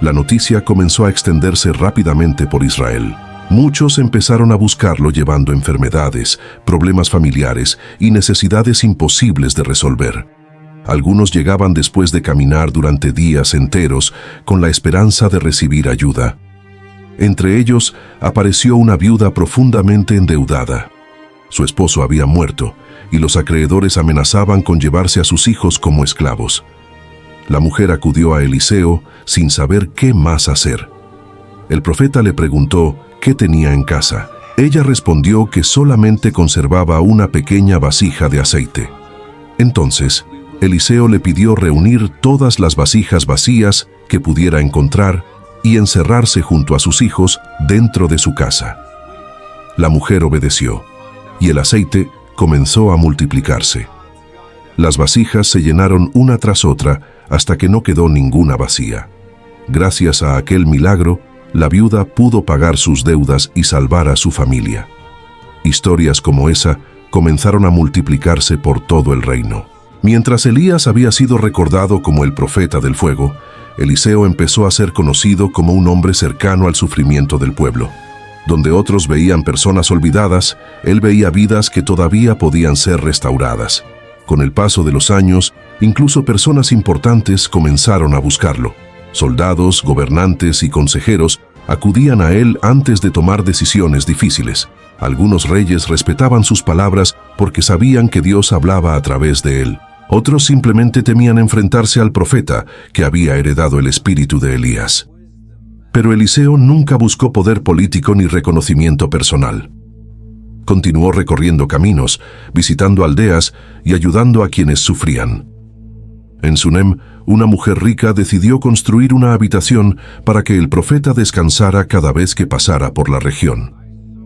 La noticia comenzó a extenderse rápidamente por Israel. Muchos empezaron a buscarlo llevando enfermedades, problemas familiares y necesidades imposibles de resolver. Algunos llegaban después de caminar durante días enteros con la esperanza de recibir ayuda. Entre ellos apareció una viuda profundamente endeudada. Su esposo había muerto y los acreedores amenazaban con llevarse a sus hijos como esclavos. La mujer acudió a Eliseo sin saber qué más hacer. El profeta le preguntó qué tenía en casa. Ella respondió que solamente conservaba una pequeña vasija de aceite. Entonces, Eliseo le pidió reunir todas las vasijas vacías que pudiera encontrar y encerrarse junto a sus hijos dentro de su casa. La mujer obedeció, y el aceite comenzó a multiplicarse. Las vasijas se llenaron una tras otra hasta que no quedó ninguna vacía. Gracias a aquel milagro, la viuda pudo pagar sus deudas y salvar a su familia. Historias como esa comenzaron a multiplicarse por todo el reino. Mientras Elías había sido recordado como el profeta del fuego, Eliseo empezó a ser conocido como un hombre cercano al sufrimiento del pueblo. Donde otros veían personas olvidadas, él veía vidas que todavía podían ser restauradas. Con el paso de los años, incluso personas importantes comenzaron a buscarlo. Soldados, gobernantes y consejeros acudían a él antes de tomar decisiones difíciles. Algunos reyes respetaban sus palabras porque sabían que Dios hablaba a través de él. Otros simplemente temían enfrentarse al profeta que había heredado el espíritu de Elías. Pero Eliseo nunca buscó poder político ni reconocimiento personal. Continuó recorriendo caminos, visitando aldeas y ayudando a quienes sufrían. En Sunem, una mujer rica decidió construir una habitación para que el profeta descansara cada vez que pasara por la región.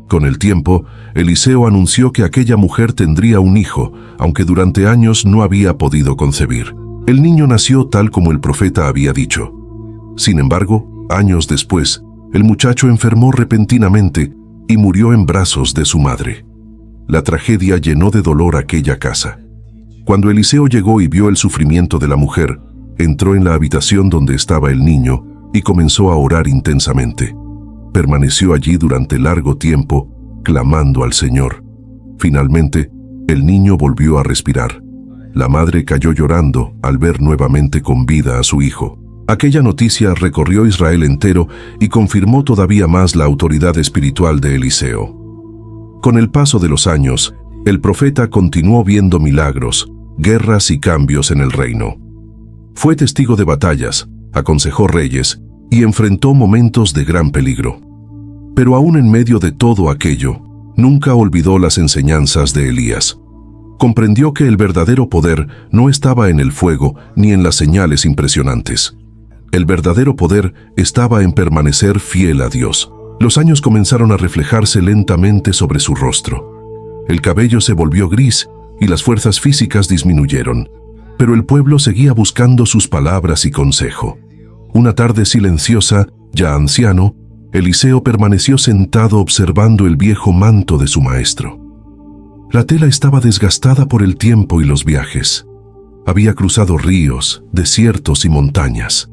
Con el tiempo, Eliseo anunció que aquella mujer tendría un hijo, aunque durante años no había podido concebir. El niño nació tal como el profeta había dicho. Sin embargo, años después, el muchacho enfermó repentinamente y murió en brazos de su madre. La tragedia llenó de dolor aquella casa. Cuando Eliseo llegó y vio el sufrimiento de la mujer, entró en la habitación donde estaba el niño y comenzó a orar intensamente. Permaneció allí durante largo tiempo, clamando al Señor. Finalmente, el niño volvió a respirar. La madre cayó llorando al ver nuevamente con vida a su hijo. Aquella noticia recorrió Israel entero y confirmó todavía más la autoridad espiritual de Eliseo. Con el paso de los años, el profeta continuó viendo milagros, guerras y cambios en el reino. Fue testigo de batallas, aconsejó reyes y enfrentó momentos de gran peligro. Pero aún en medio de todo aquello, nunca olvidó las enseñanzas de Elías. Comprendió que el verdadero poder no estaba en el fuego ni en las señales impresionantes. El verdadero poder estaba en permanecer fiel a Dios. Los años comenzaron a reflejarse lentamente sobre su rostro. El cabello se volvió gris y las fuerzas físicas disminuyeron, pero el pueblo seguía buscando sus palabras y consejo. Una tarde silenciosa, ya anciano, Eliseo permaneció sentado observando el viejo manto de su maestro. La tela estaba desgastada por el tiempo y los viajes. Había cruzado ríos, desiertos y montañas.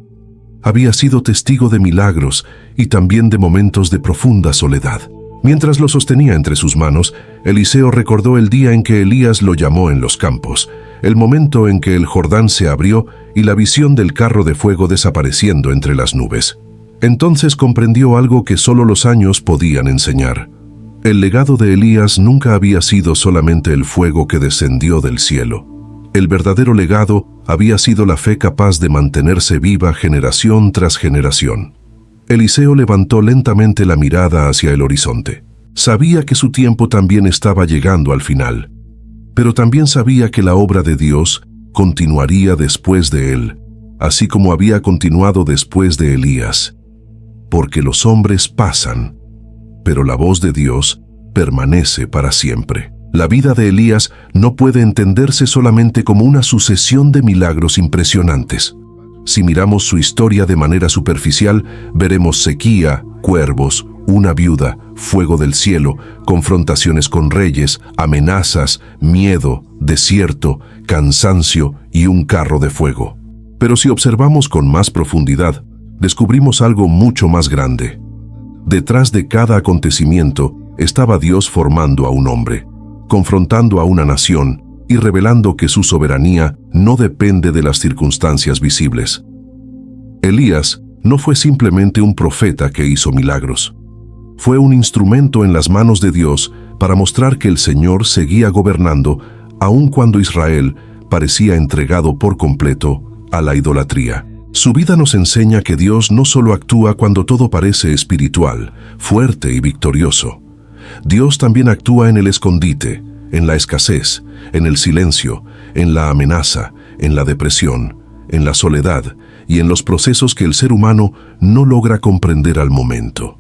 Había sido testigo de milagros y también de momentos de profunda soledad. Mientras lo sostenía entre sus manos, Eliseo recordó el día en que Elías lo llamó en los campos, el momento en que el Jordán se abrió y la visión del carro de fuego desapareciendo entre las nubes. Entonces comprendió algo que solo los años podían enseñar. El legado de Elías nunca había sido solamente el fuego que descendió del cielo. El verdadero legado había sido la fe capaz de mantenerse viva generación tras generación. Eliseo levantó lentamente la mirada hacia el horizonte. Sabía que su tiempo también estaba llegando al final, pero también sabía que la obra de Dios continuaría después de él, así como había continuado después de Elías. Porque los hombres pasan, pero la voz de Dios permanece para siempre. La vida de Elías no puede entenderse solamente como una sucesión de milagros impresionantes. Si miramos su historia de manera superficial, veremos sequía, cuervos, una viuda, fuego del cielo, confrontaciones con reyes, amenazas, miedo, desierto, cansancio y un carro de fuego. Pero si observamos con más profundidad, descubrimos algo mucho más grande. Detrás de cada acontecimiento estaba Dios formando a un hombre, confrontando a una nación y revelando que su soberanía no depende de las circunstancias visibles. Elías no fue simplemente un profeta que hizo milagros. Fue un instrumento en las manos de Dios para mostrar que el Señor seguía gobernando, aun cuando Israel parecía entregado por completo a la idolatría. Su vida nos enseña que Dios no solo actúa cuando todo parece espiritual, fuerte y victorioso. Dios también actúa en el escondite, en la escasez, en el silencio, en la amenaza, en la depresión, en la soledad y en los procesos que el ser humano no logra comprender al momento.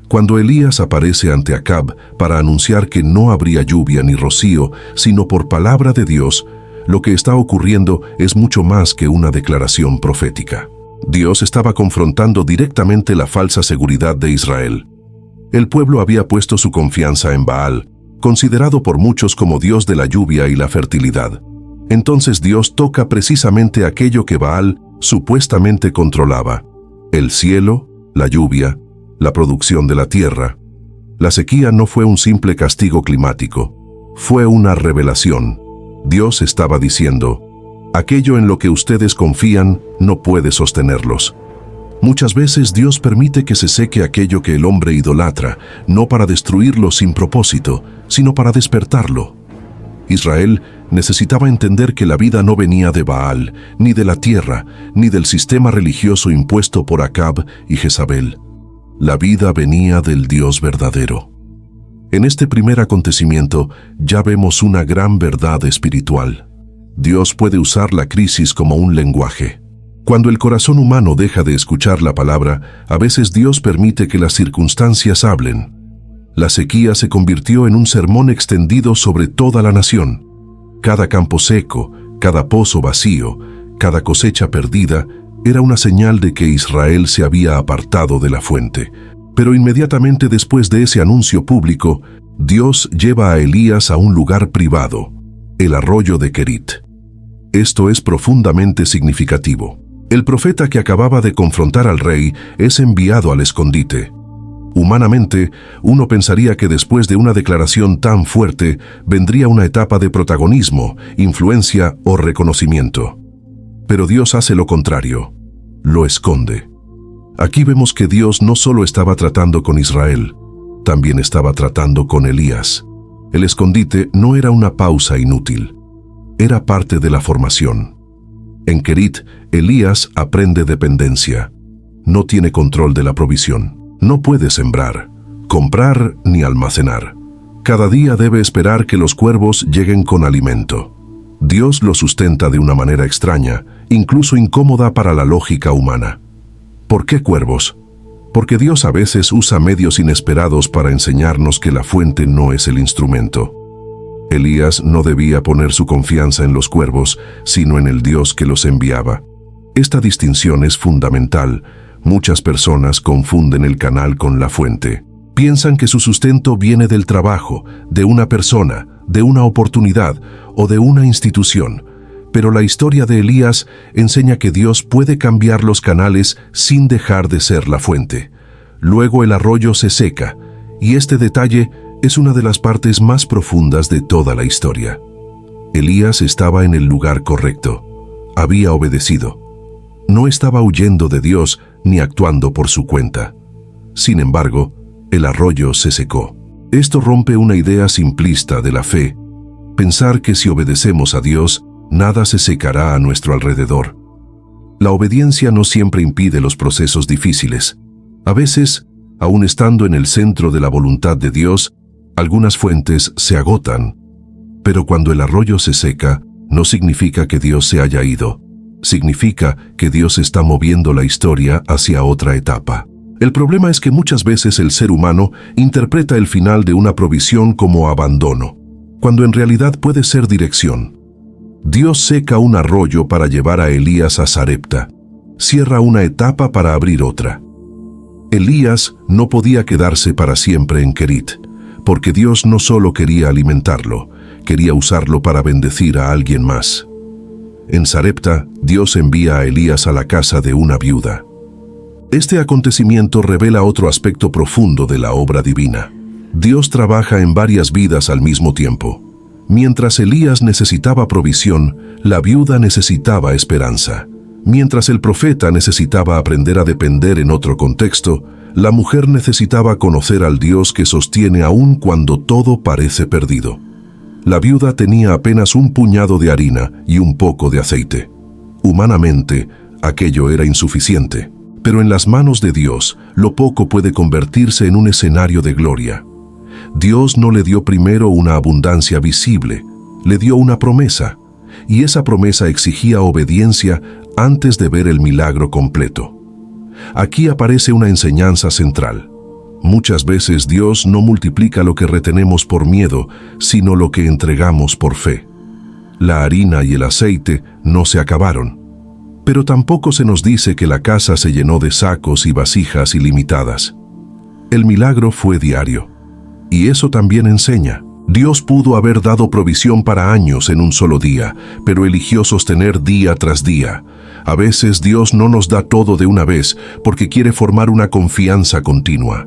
Cuando Elías aparece ante Acab para anunciar que no habría lluvia ni rocío, sino por palabra de Dios, lo que está ocurriendo es mucho más que una declaración profética. Dios estaba confrontando directamente la falsa seguridad de Israel. El pueblo había puesto su confianza en Baal, considerado por muchos como Dios de la lluvia y la fertilidad. Entonces Dios toca precisamente aquello que Baal supuestamente controlaba: el cielo, la lluvia, la producción de la tierra. La sequía no fue un simple castigo climático, fue una revelación. Dios estaba diciendo: aquello en lo que ustedes confían no puede sostenerlos. Muchas veces Dios permite que se seque aquello que el hombre idolatra, no para destruirlo sin propósito, sino para despertarlo. Israel necesitaba entender que la vida no venía de Baal, ni de la tierra, ni del sistema religioso impuesto por Acab y Jezabel. La vida venía del Dios verdadero. En este primer acontecimiento ya vemos una gran verdad espiritual. Dios puede usar la crisis como un lenguaje. Cuando el corazón humano deja de escuchar la palabra, a veces Dios permite que las circunstancias hablen. La sequía se convirtió en un sermón extendido sobre toda la nación. Cada campo seco, cada pozo vacío, cada cosecha perdida, era una señal de que Israel se había apartado de la fuente. Pero inmediatamente después de ese anuncio público, Dios lleva a Elías a un lugar privado, el arroyo de Querit. Esto es profundamente significativo. El profeta que acababa de confrontar al rey es enviado al escondite. Humanamente, uno pensaría que después de una declaración tan fuerte vendría una etapa de protagonismo, influencia o reconocimiento. Pero Dios hace lo contrario, lo esconde. Aquí vemos que Dios no solo estaba tratando con Israel, también estaba tratando con Elías. El escondite no era una pausa inútil, era parte de la formación. En Querit, Elías aprende dependencia. No tiene control de la provisión. No puede sembrar, comprar ni almacenar. Cada día debe esperar que los cuervos lleguen con alimento. Dios lo sustenta de una manera extraña, incluso incómoda para la lógica humana. ¿Por qué cuervos? Porque Dios a veces usa medios inesperados para enseñarnos que la fuente no es el instrumento. Elías no debía poner su confianza en los cuervos, sino en el Dios que los enviaba. Esta distinción es fundamental. Muchas personas confunden el canal con la fuente. Piensan que su sustento viene del trabajo, de una persona, de una oportunidad o de una institución. Pero la historia de Elías enseña que Dios puede cambiar los canales sin dejar de ser la fuente. Luego el arroyo se seca, y este detalle es una de las partes más profundas de toda la historia. Elías estaba en el lugar correcto. Había obedecido. No estaba huyendo de Dios ni actuando por su cuenta. Sin embargo, el arroyo se secó. Esto rompe una idea simplista de la fe, pensar que si obedecemos a Dios, nada se secará a nuestro alrededor. La obediencia no siempre impide los procesos difíciles. A veces, aun estando en el centro de la voluntad de Dios, algunas fuentes se agotan. Pero cuando el arroyo se seca, no significa que Dios se haya ido. Significa que Dios está moviendo la historia hacia otra etapa. El problema es que muchas veces el ser humano interpreta el final de una provisión como abandono, cuando en realidad puede ser dirección. Dios seca un arroyo para llevar a Elías a Sarepta. Cierra una etapa para abrir otra. Elías no podía quedarse para siempre en Querit, porque Dios no solo quería alimentarlo, quería usarlo para bendecir a alguien más. En Sarepta, Dios envía a Elías a la casa de una viuda. Este acontecimiento revela otro aspecto profundo de la obra divina. Dios trabaja en varias vidas al mismo tiempo. Mientras Elías necesitaba provisión, la viuda necesitaba esperanza. Mientras el profeta necesitaba aprender a depender en otro contexto, la mujer necesitaba conocer al Dios que sostiene aún cuando todo parece perdido. La viuda tenía apenas un puñado de harina y un poco de aceite. Humanamente, aquello era insuficiente. Pero en las manos de Dios, lo poco puede convertirse en un escenario de gloria. Dios no le dio primero una abundancia visible, le dio una promesa, y esa promesa exigía obediencia antes de ver el milagro completo. Aquí aparece una enseñanza central. Muchas veces Dios no multiplica lo que retenemos por miedo, sino lo que entregamos por fe. La harina y el aceite no se acabaron. Pero tampoco se nos dice que la casa se llenó de sacos y vasijas ilimitadas. El milagro fue diario. Y eso también enseña. Dios pudo haber dado provisión para años en un solo día, pero eligió sostener día tras día. A veces Dios no nos da todo de una vez porque quiere formar una confianza continua.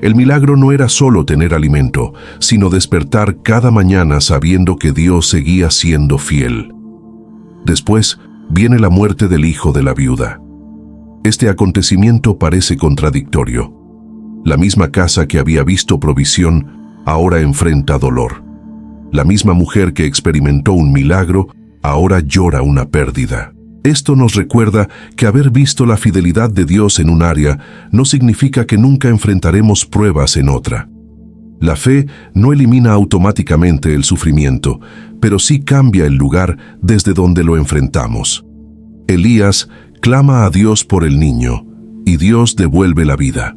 El milagro no era solo tener alimento, sino despertar cada mañana sabiendo que Dios seguía siendo fiel. Después, viene la muerte del hijo de la viuda. Este acontecimiento parece contradictorio. La misma casa que había visto provisión, ahora enfrenta dolor. La misma mujer que experimentó un milagro, ahora llora una pérdida. Esto nos recuerda que haber visto la fidelidad de Dios en un área no significa que nunca enfrentaremos pruebas en otra. La fe no elimina automáticamente el sufrimiento, pero sí cambia el lugar desde donde lo enfrentamos. Elías clama a Dios por el niño, y Dios devuelve la vida.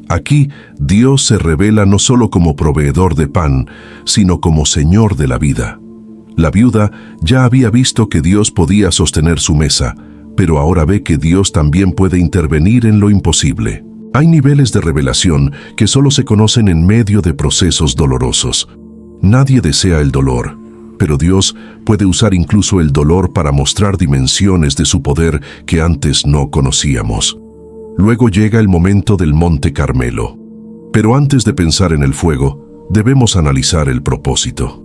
Aquí, Dios se revela no solo como proveedor de pan, sino como Señor de la vida. La viuda ya había visto que Dios podía sostener su mesa, pero ahora ve que Dios también puede intervenir en lo imposible. Hay niveles de revelación que solo se conocen en medio de procesos dolorosos. Nadie desea el dolor, pero Dios puede usar incluso el dolor para mostrar dimensiones de su poder que antes no conocíamos. Luego llega el momento del Monte Carmelo. Pero antes de pensar en el fuego, debemos analizar el propósito.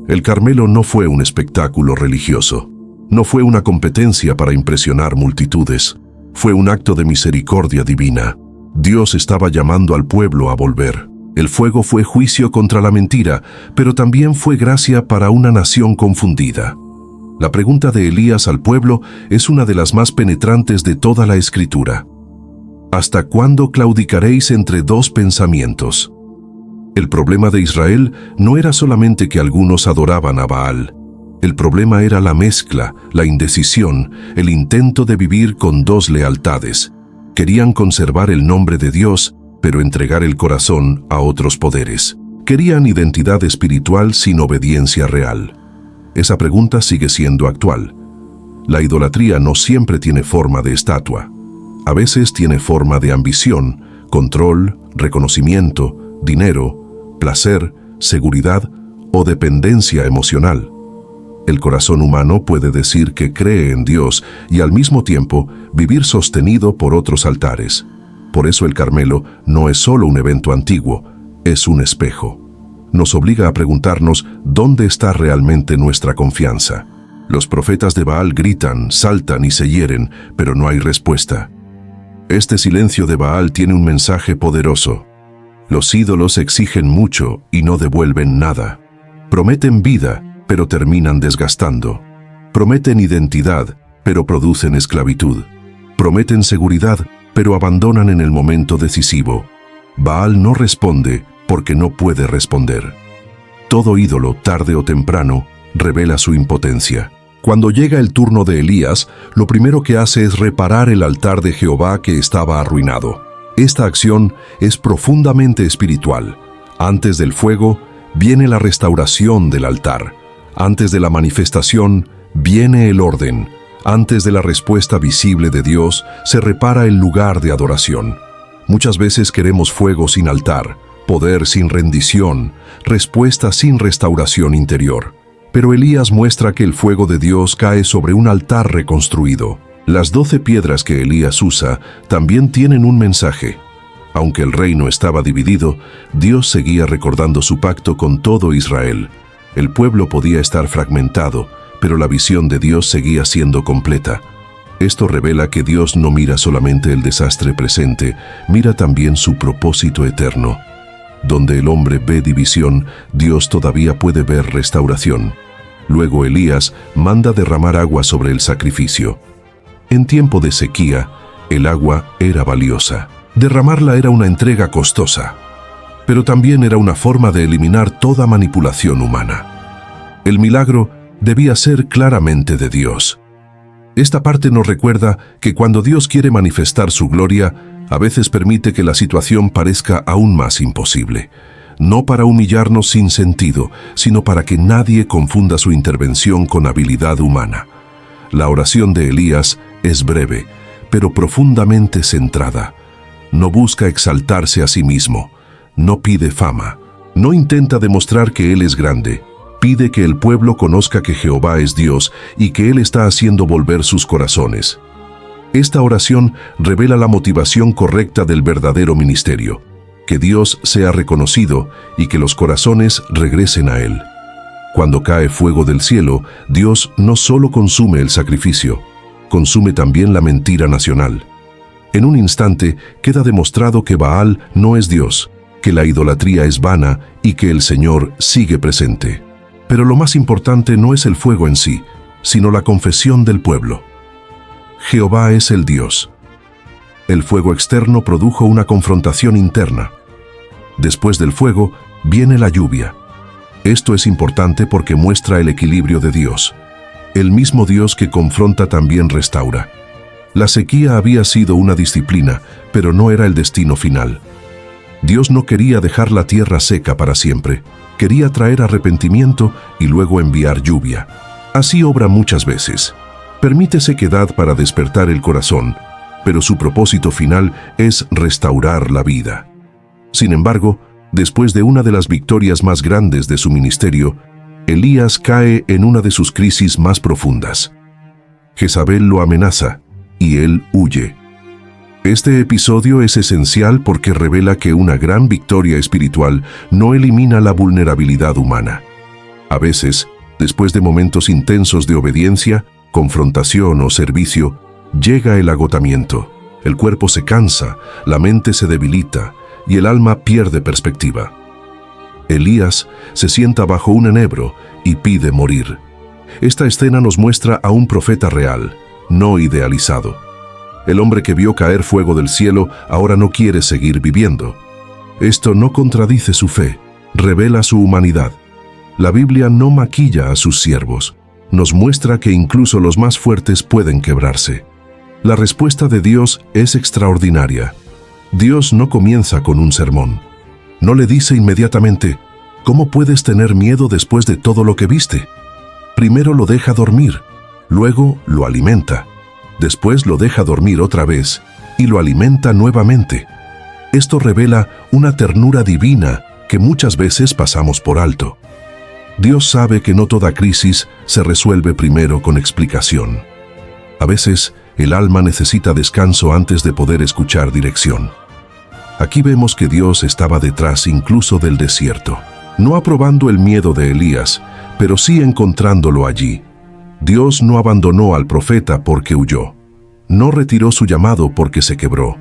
El Carmelo no fue un espectáculo religioso. No fue una competencia para impresionar multitudes. Fue un acto de misericordia divina. Dios estaba llamando al pueblo a volver. El fuego fue juicio contra la mentira, pero también fue gracia para una nación confundida. La pregunta de Elías al pueblo es una de las más penetrantes de toda la Escritura. ¿Hasta cuándo claudicaréis entre dos pensamientos? El problema de Israel no era solamente que algunos adoraban a Baal. El problema era la mezcla, la indecisión, el intento de vivir con dos lealtades. Querían conservar el nombre de Dios, pero entregar el corazón a otros poderes. Querían identidad espiritual sin obediencia real. Esa pregunta sigue siendo actual. La idolatría no siempre tiene forma de estatua. A veces tiene forma de ambición, control, reconocimiento, dinero, placer, seguridad o dependencia emocional. El corazón humano puede decir que cree en Dios y al mismo tiempo vivir sostenido por otros altares. Por eso el Carmelo no es solo un evento antiguo, es un espejo. Nos obliga a preguntarnos dónde está realmente nuestra confianza. Los profetas de Baal gritan, saltan y se hieren, pero no hay respuesta. Este silencio de Baal tiene un mensaje poderoso. Los ídolos exigen mucho y no devuelven nada. Prometen vida, pero terminan desgastando. Prometen identidad, pero producen esclavitud. Prometen seguridad, pero abandonan en el momento decisivo. Baal no responde porque no puede responder. Todo ídolo, tarde o temprano, revela su impotencia. Cuando llega el turno de Elías, lo primero que hace es reparar el altar de Jehová que estaba arruinado. Esta acción es profundamente espiritual. Antes del fuego, viene la restauración del altar. Antes de la manifestación, viene el orden. Antes de la respuesta visible de Dios, se repara el lugar de adoración. Muchas veces queremos fuego sin altar, poder sin rendición, respuesta sin restauración interior. Pero Elías muestra que el fuego de Dios cae sobre un altar reconstruido. Las 12 piedras que Elías usa también tienen un mensaje. Aunque el reino estaba dividido, Dios seguía recordando su pacto con todo Israel. El pueblo podía estar fragmentado, pero la visión de Dios seguía siendo completa. Esto revela que Dios no mira solamente el desastre presente, mira también su propósito eterno. Donde el hombre ve división, Dios todavía puede ver restauración. Luego Elías manda derramar agua sobre el sacrificio. En tiempo de sequía, el agua era valiosa. Derramarla era una entrega costosa, pero también era una forma de eliminar toda manipulación humana. El milagro debía ser claramente de Dios. Esta parte nos recuerda que cuando Dios quiere manifestar su gloria, a veces permite que la situación parezca aún más imposible. No para humillarnos sin sentido, sino para que nadie confunda su intervención con habilidad humana. La oración de Elías es breve, pero profundamente centrada. No busca exaltarse a sí mismo, no pide fama, no intenta demostrar que Él es grande. Pide que el pueblo conozca que Jehová es Dios y que Él está haciendo volver sus corazones. Esta oración revela la motivación correcta del verdadero ministerio, que Dios sea reconocido y que los corazones regresen a Él. Cuando cae fuego del cielo, Dios no solo consume el sacrificio, consume también la mentira nacional. En un instante queda demostrado que Baal no es Dios, que la idolatría es vana y que el Señor sigue presente. Pero lo más importante no es el fuego en sí, sino la confesión del pueblo. Jehová es el Dios. El fuego externo produjo una confrontación interna. Después del fuego viene la lluvia. Esto es importante porque muestra el equilibrio de Dios. El mismo Dios que confronta también restaura. La sequía había sido una disciplina, pero no era el destino final. Dios no quería dejar la tierra seca para siempre. Quería traer arrepentimiento y luego enviar lluvia. Así obra muchas veces. Permite sequedad para despertar el corazón, pero su propósito final es restaurar la vida. Sin embargo, después de una de las victorias más grandes de su ministerio, Elías cae en una de sus crisis más profundas. Jezabel lo amenaza y él huye. Este episodio es esencial porque revela que una gran victoria espiritual no elimina la vulnerabilidad humana. A veces, después de momentos intensos de obediencia, confrontación o servicio, llega el agotamiento. El cuerpo se cansa, la mente se debilita y el alma pierde perspectiva. Elías se sienta bajo un enebro y pide morir. Esta escena nos muestra a un profeta real, no idealizado. El hombre que vio caer fuego del cielo ahora no quiere seguir viviendo. Esto no contradice su fe, revela su humanidad. La Biblia no maquilla a sus siervos, nos muestra que incluso los más fuertes pueden quebrarse. La respuesta de Dios es extraordinaria. Dios no comienza con un sermón. No le dice inmediatamente, ¿cómo puedes tener miedo después de todo lo que viste? Primero lo deja dormir, luego lo alimenta. Después lo deja dormir otra vez y lo alimenta nuevamente. Esto revela una ternura divina que muchas veces pasamos por alto. Dios sabe que no toda crisis se resuelve primero con explicación. A veces, el alma necesita descanso antes de poder escuchar dirección. Aquí vemos que Dios estaba detrás incluso del desierto, no aprobando el miedo de Elías, pero sí encontrándolo allí. Dios no abandonó al profeta porque huyó. No retiró su llamado porque se quebró.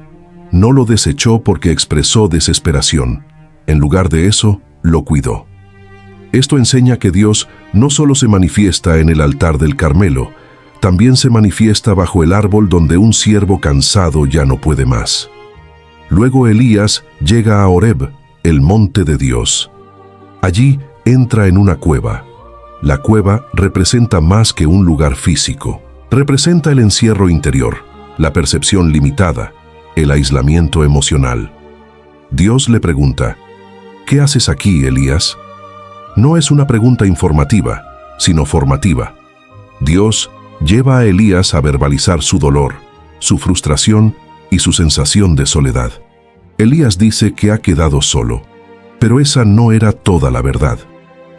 No lo desechó porque expresó desesperación. En lugar de eso, lo cuidó. Esto enseña que Dios no solo se manifiesta en el altar del Carmelo, también se manifiesta bajo el árbol donde un siervo cansado ya no puede más. Luego Elías llega a Horeb, el monte de Dios. Allí entra en una cueva. La cueva representa más que un lugar físico. Representa el encierro interior, la percepción limitada, el aislamiento emocional. Dios le pregunta, ¿qué haces aquí, Elías? No es una pregunta informativa, sino formativa. Dios lleva a Elías a verbalizar su dolor, su frustración y su sensación de soledad. Elías dice que ha quedado solo, pero esa no era toda la verdad.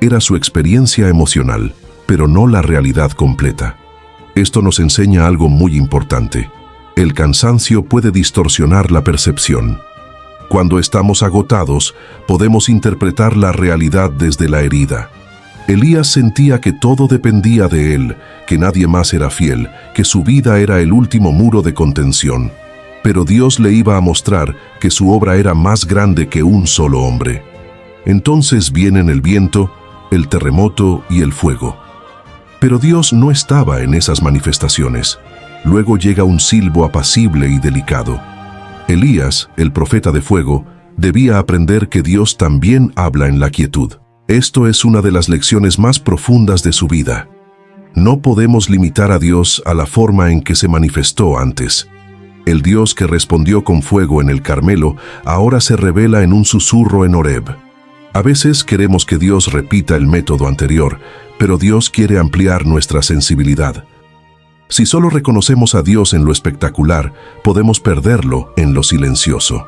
Era su experiencia emocional, pero no la realidad completa. Esto nos enseña algo muy importante. El cansancio puede distorsionar la percepción. Cuando estamos agotados, podemos interpretar la realidad desde la herida. Elías sentía que todo dependía de él, que nadie más era fiel, que su vida era el último muro de contención. Pero Dios le iba a mostrar que su obra era más grande que un solo hombre. Entonces vienen el viento, el terremoto y el fuego. Pero Dios no estaba en esas manifestaciones. Luego llega un silbo apacible y delicado. Elías, el profeta de fuego, debía aprender que Dios también habla en la quietud. Esto es una de las lecciones más profundas de su vida. No podemos limitar a Dios a la forma en que se manifestó antes. El Dios que respondió con fuego en el Carmelo ahora se revela en un susurro en Horeb. A veces queremos que Dios repita el método anterior, pero Dios quiere ampliar nuestra sensibilidad. Si solo reconocemos a Dios en lo espectacular, podemos perderlo en lo silencioso.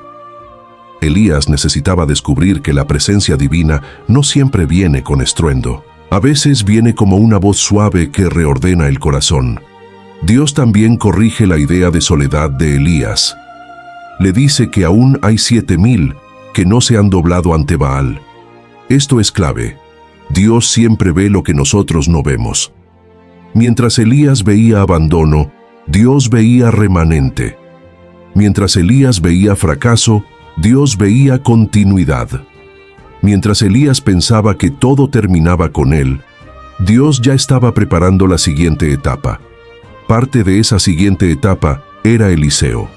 Elías necesitaba descubrir que la presencia divina no siempre viene con estruendo. A veces viene como una voz suave que reordena el corazón. Dios también corrige la idea de soledad de Elías. Le dice que aún hay 7,000 que no se han doblado ante Baal. Esto es clave. Dios siempre ve lo que nosotros no vemos. Mientras Elías veía abandono, Dios veía remanente. Mientras Elías veía fracaso, Dios veía continuidad. Mientras Elías pensaba que todo terminaba con él, Dios ya estaba preparando la siguiente etapa. Parte de esa siguiente etapa era Eliseo.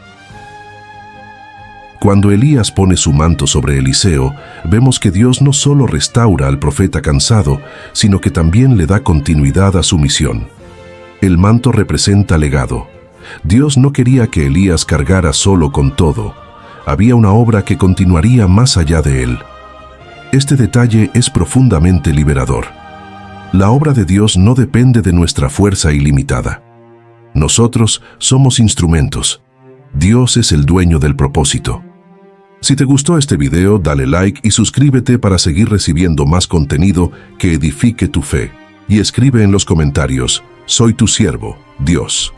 Cuando Elías pone su manto sobre Eliseo, vemos que Dios no solo restaura al profeta cansado, sino que también le da continuidad a su misión. El manto representa legado. Dios no quería que Elías cargara solo con todo. Había una obra que continuaría más allá de él. Este detalle es profundamente liberador. La obra de Dios no depende de nuestra fuerza ilimitada. Nosotros somos instrumentos. Dios es el dueño del propósito. Si te gustó este video, dale like y suscríbete para seguir recibiendo más contenido que edifique tu fe. Y escribe en los comentarios: soy tu siervo, Dios.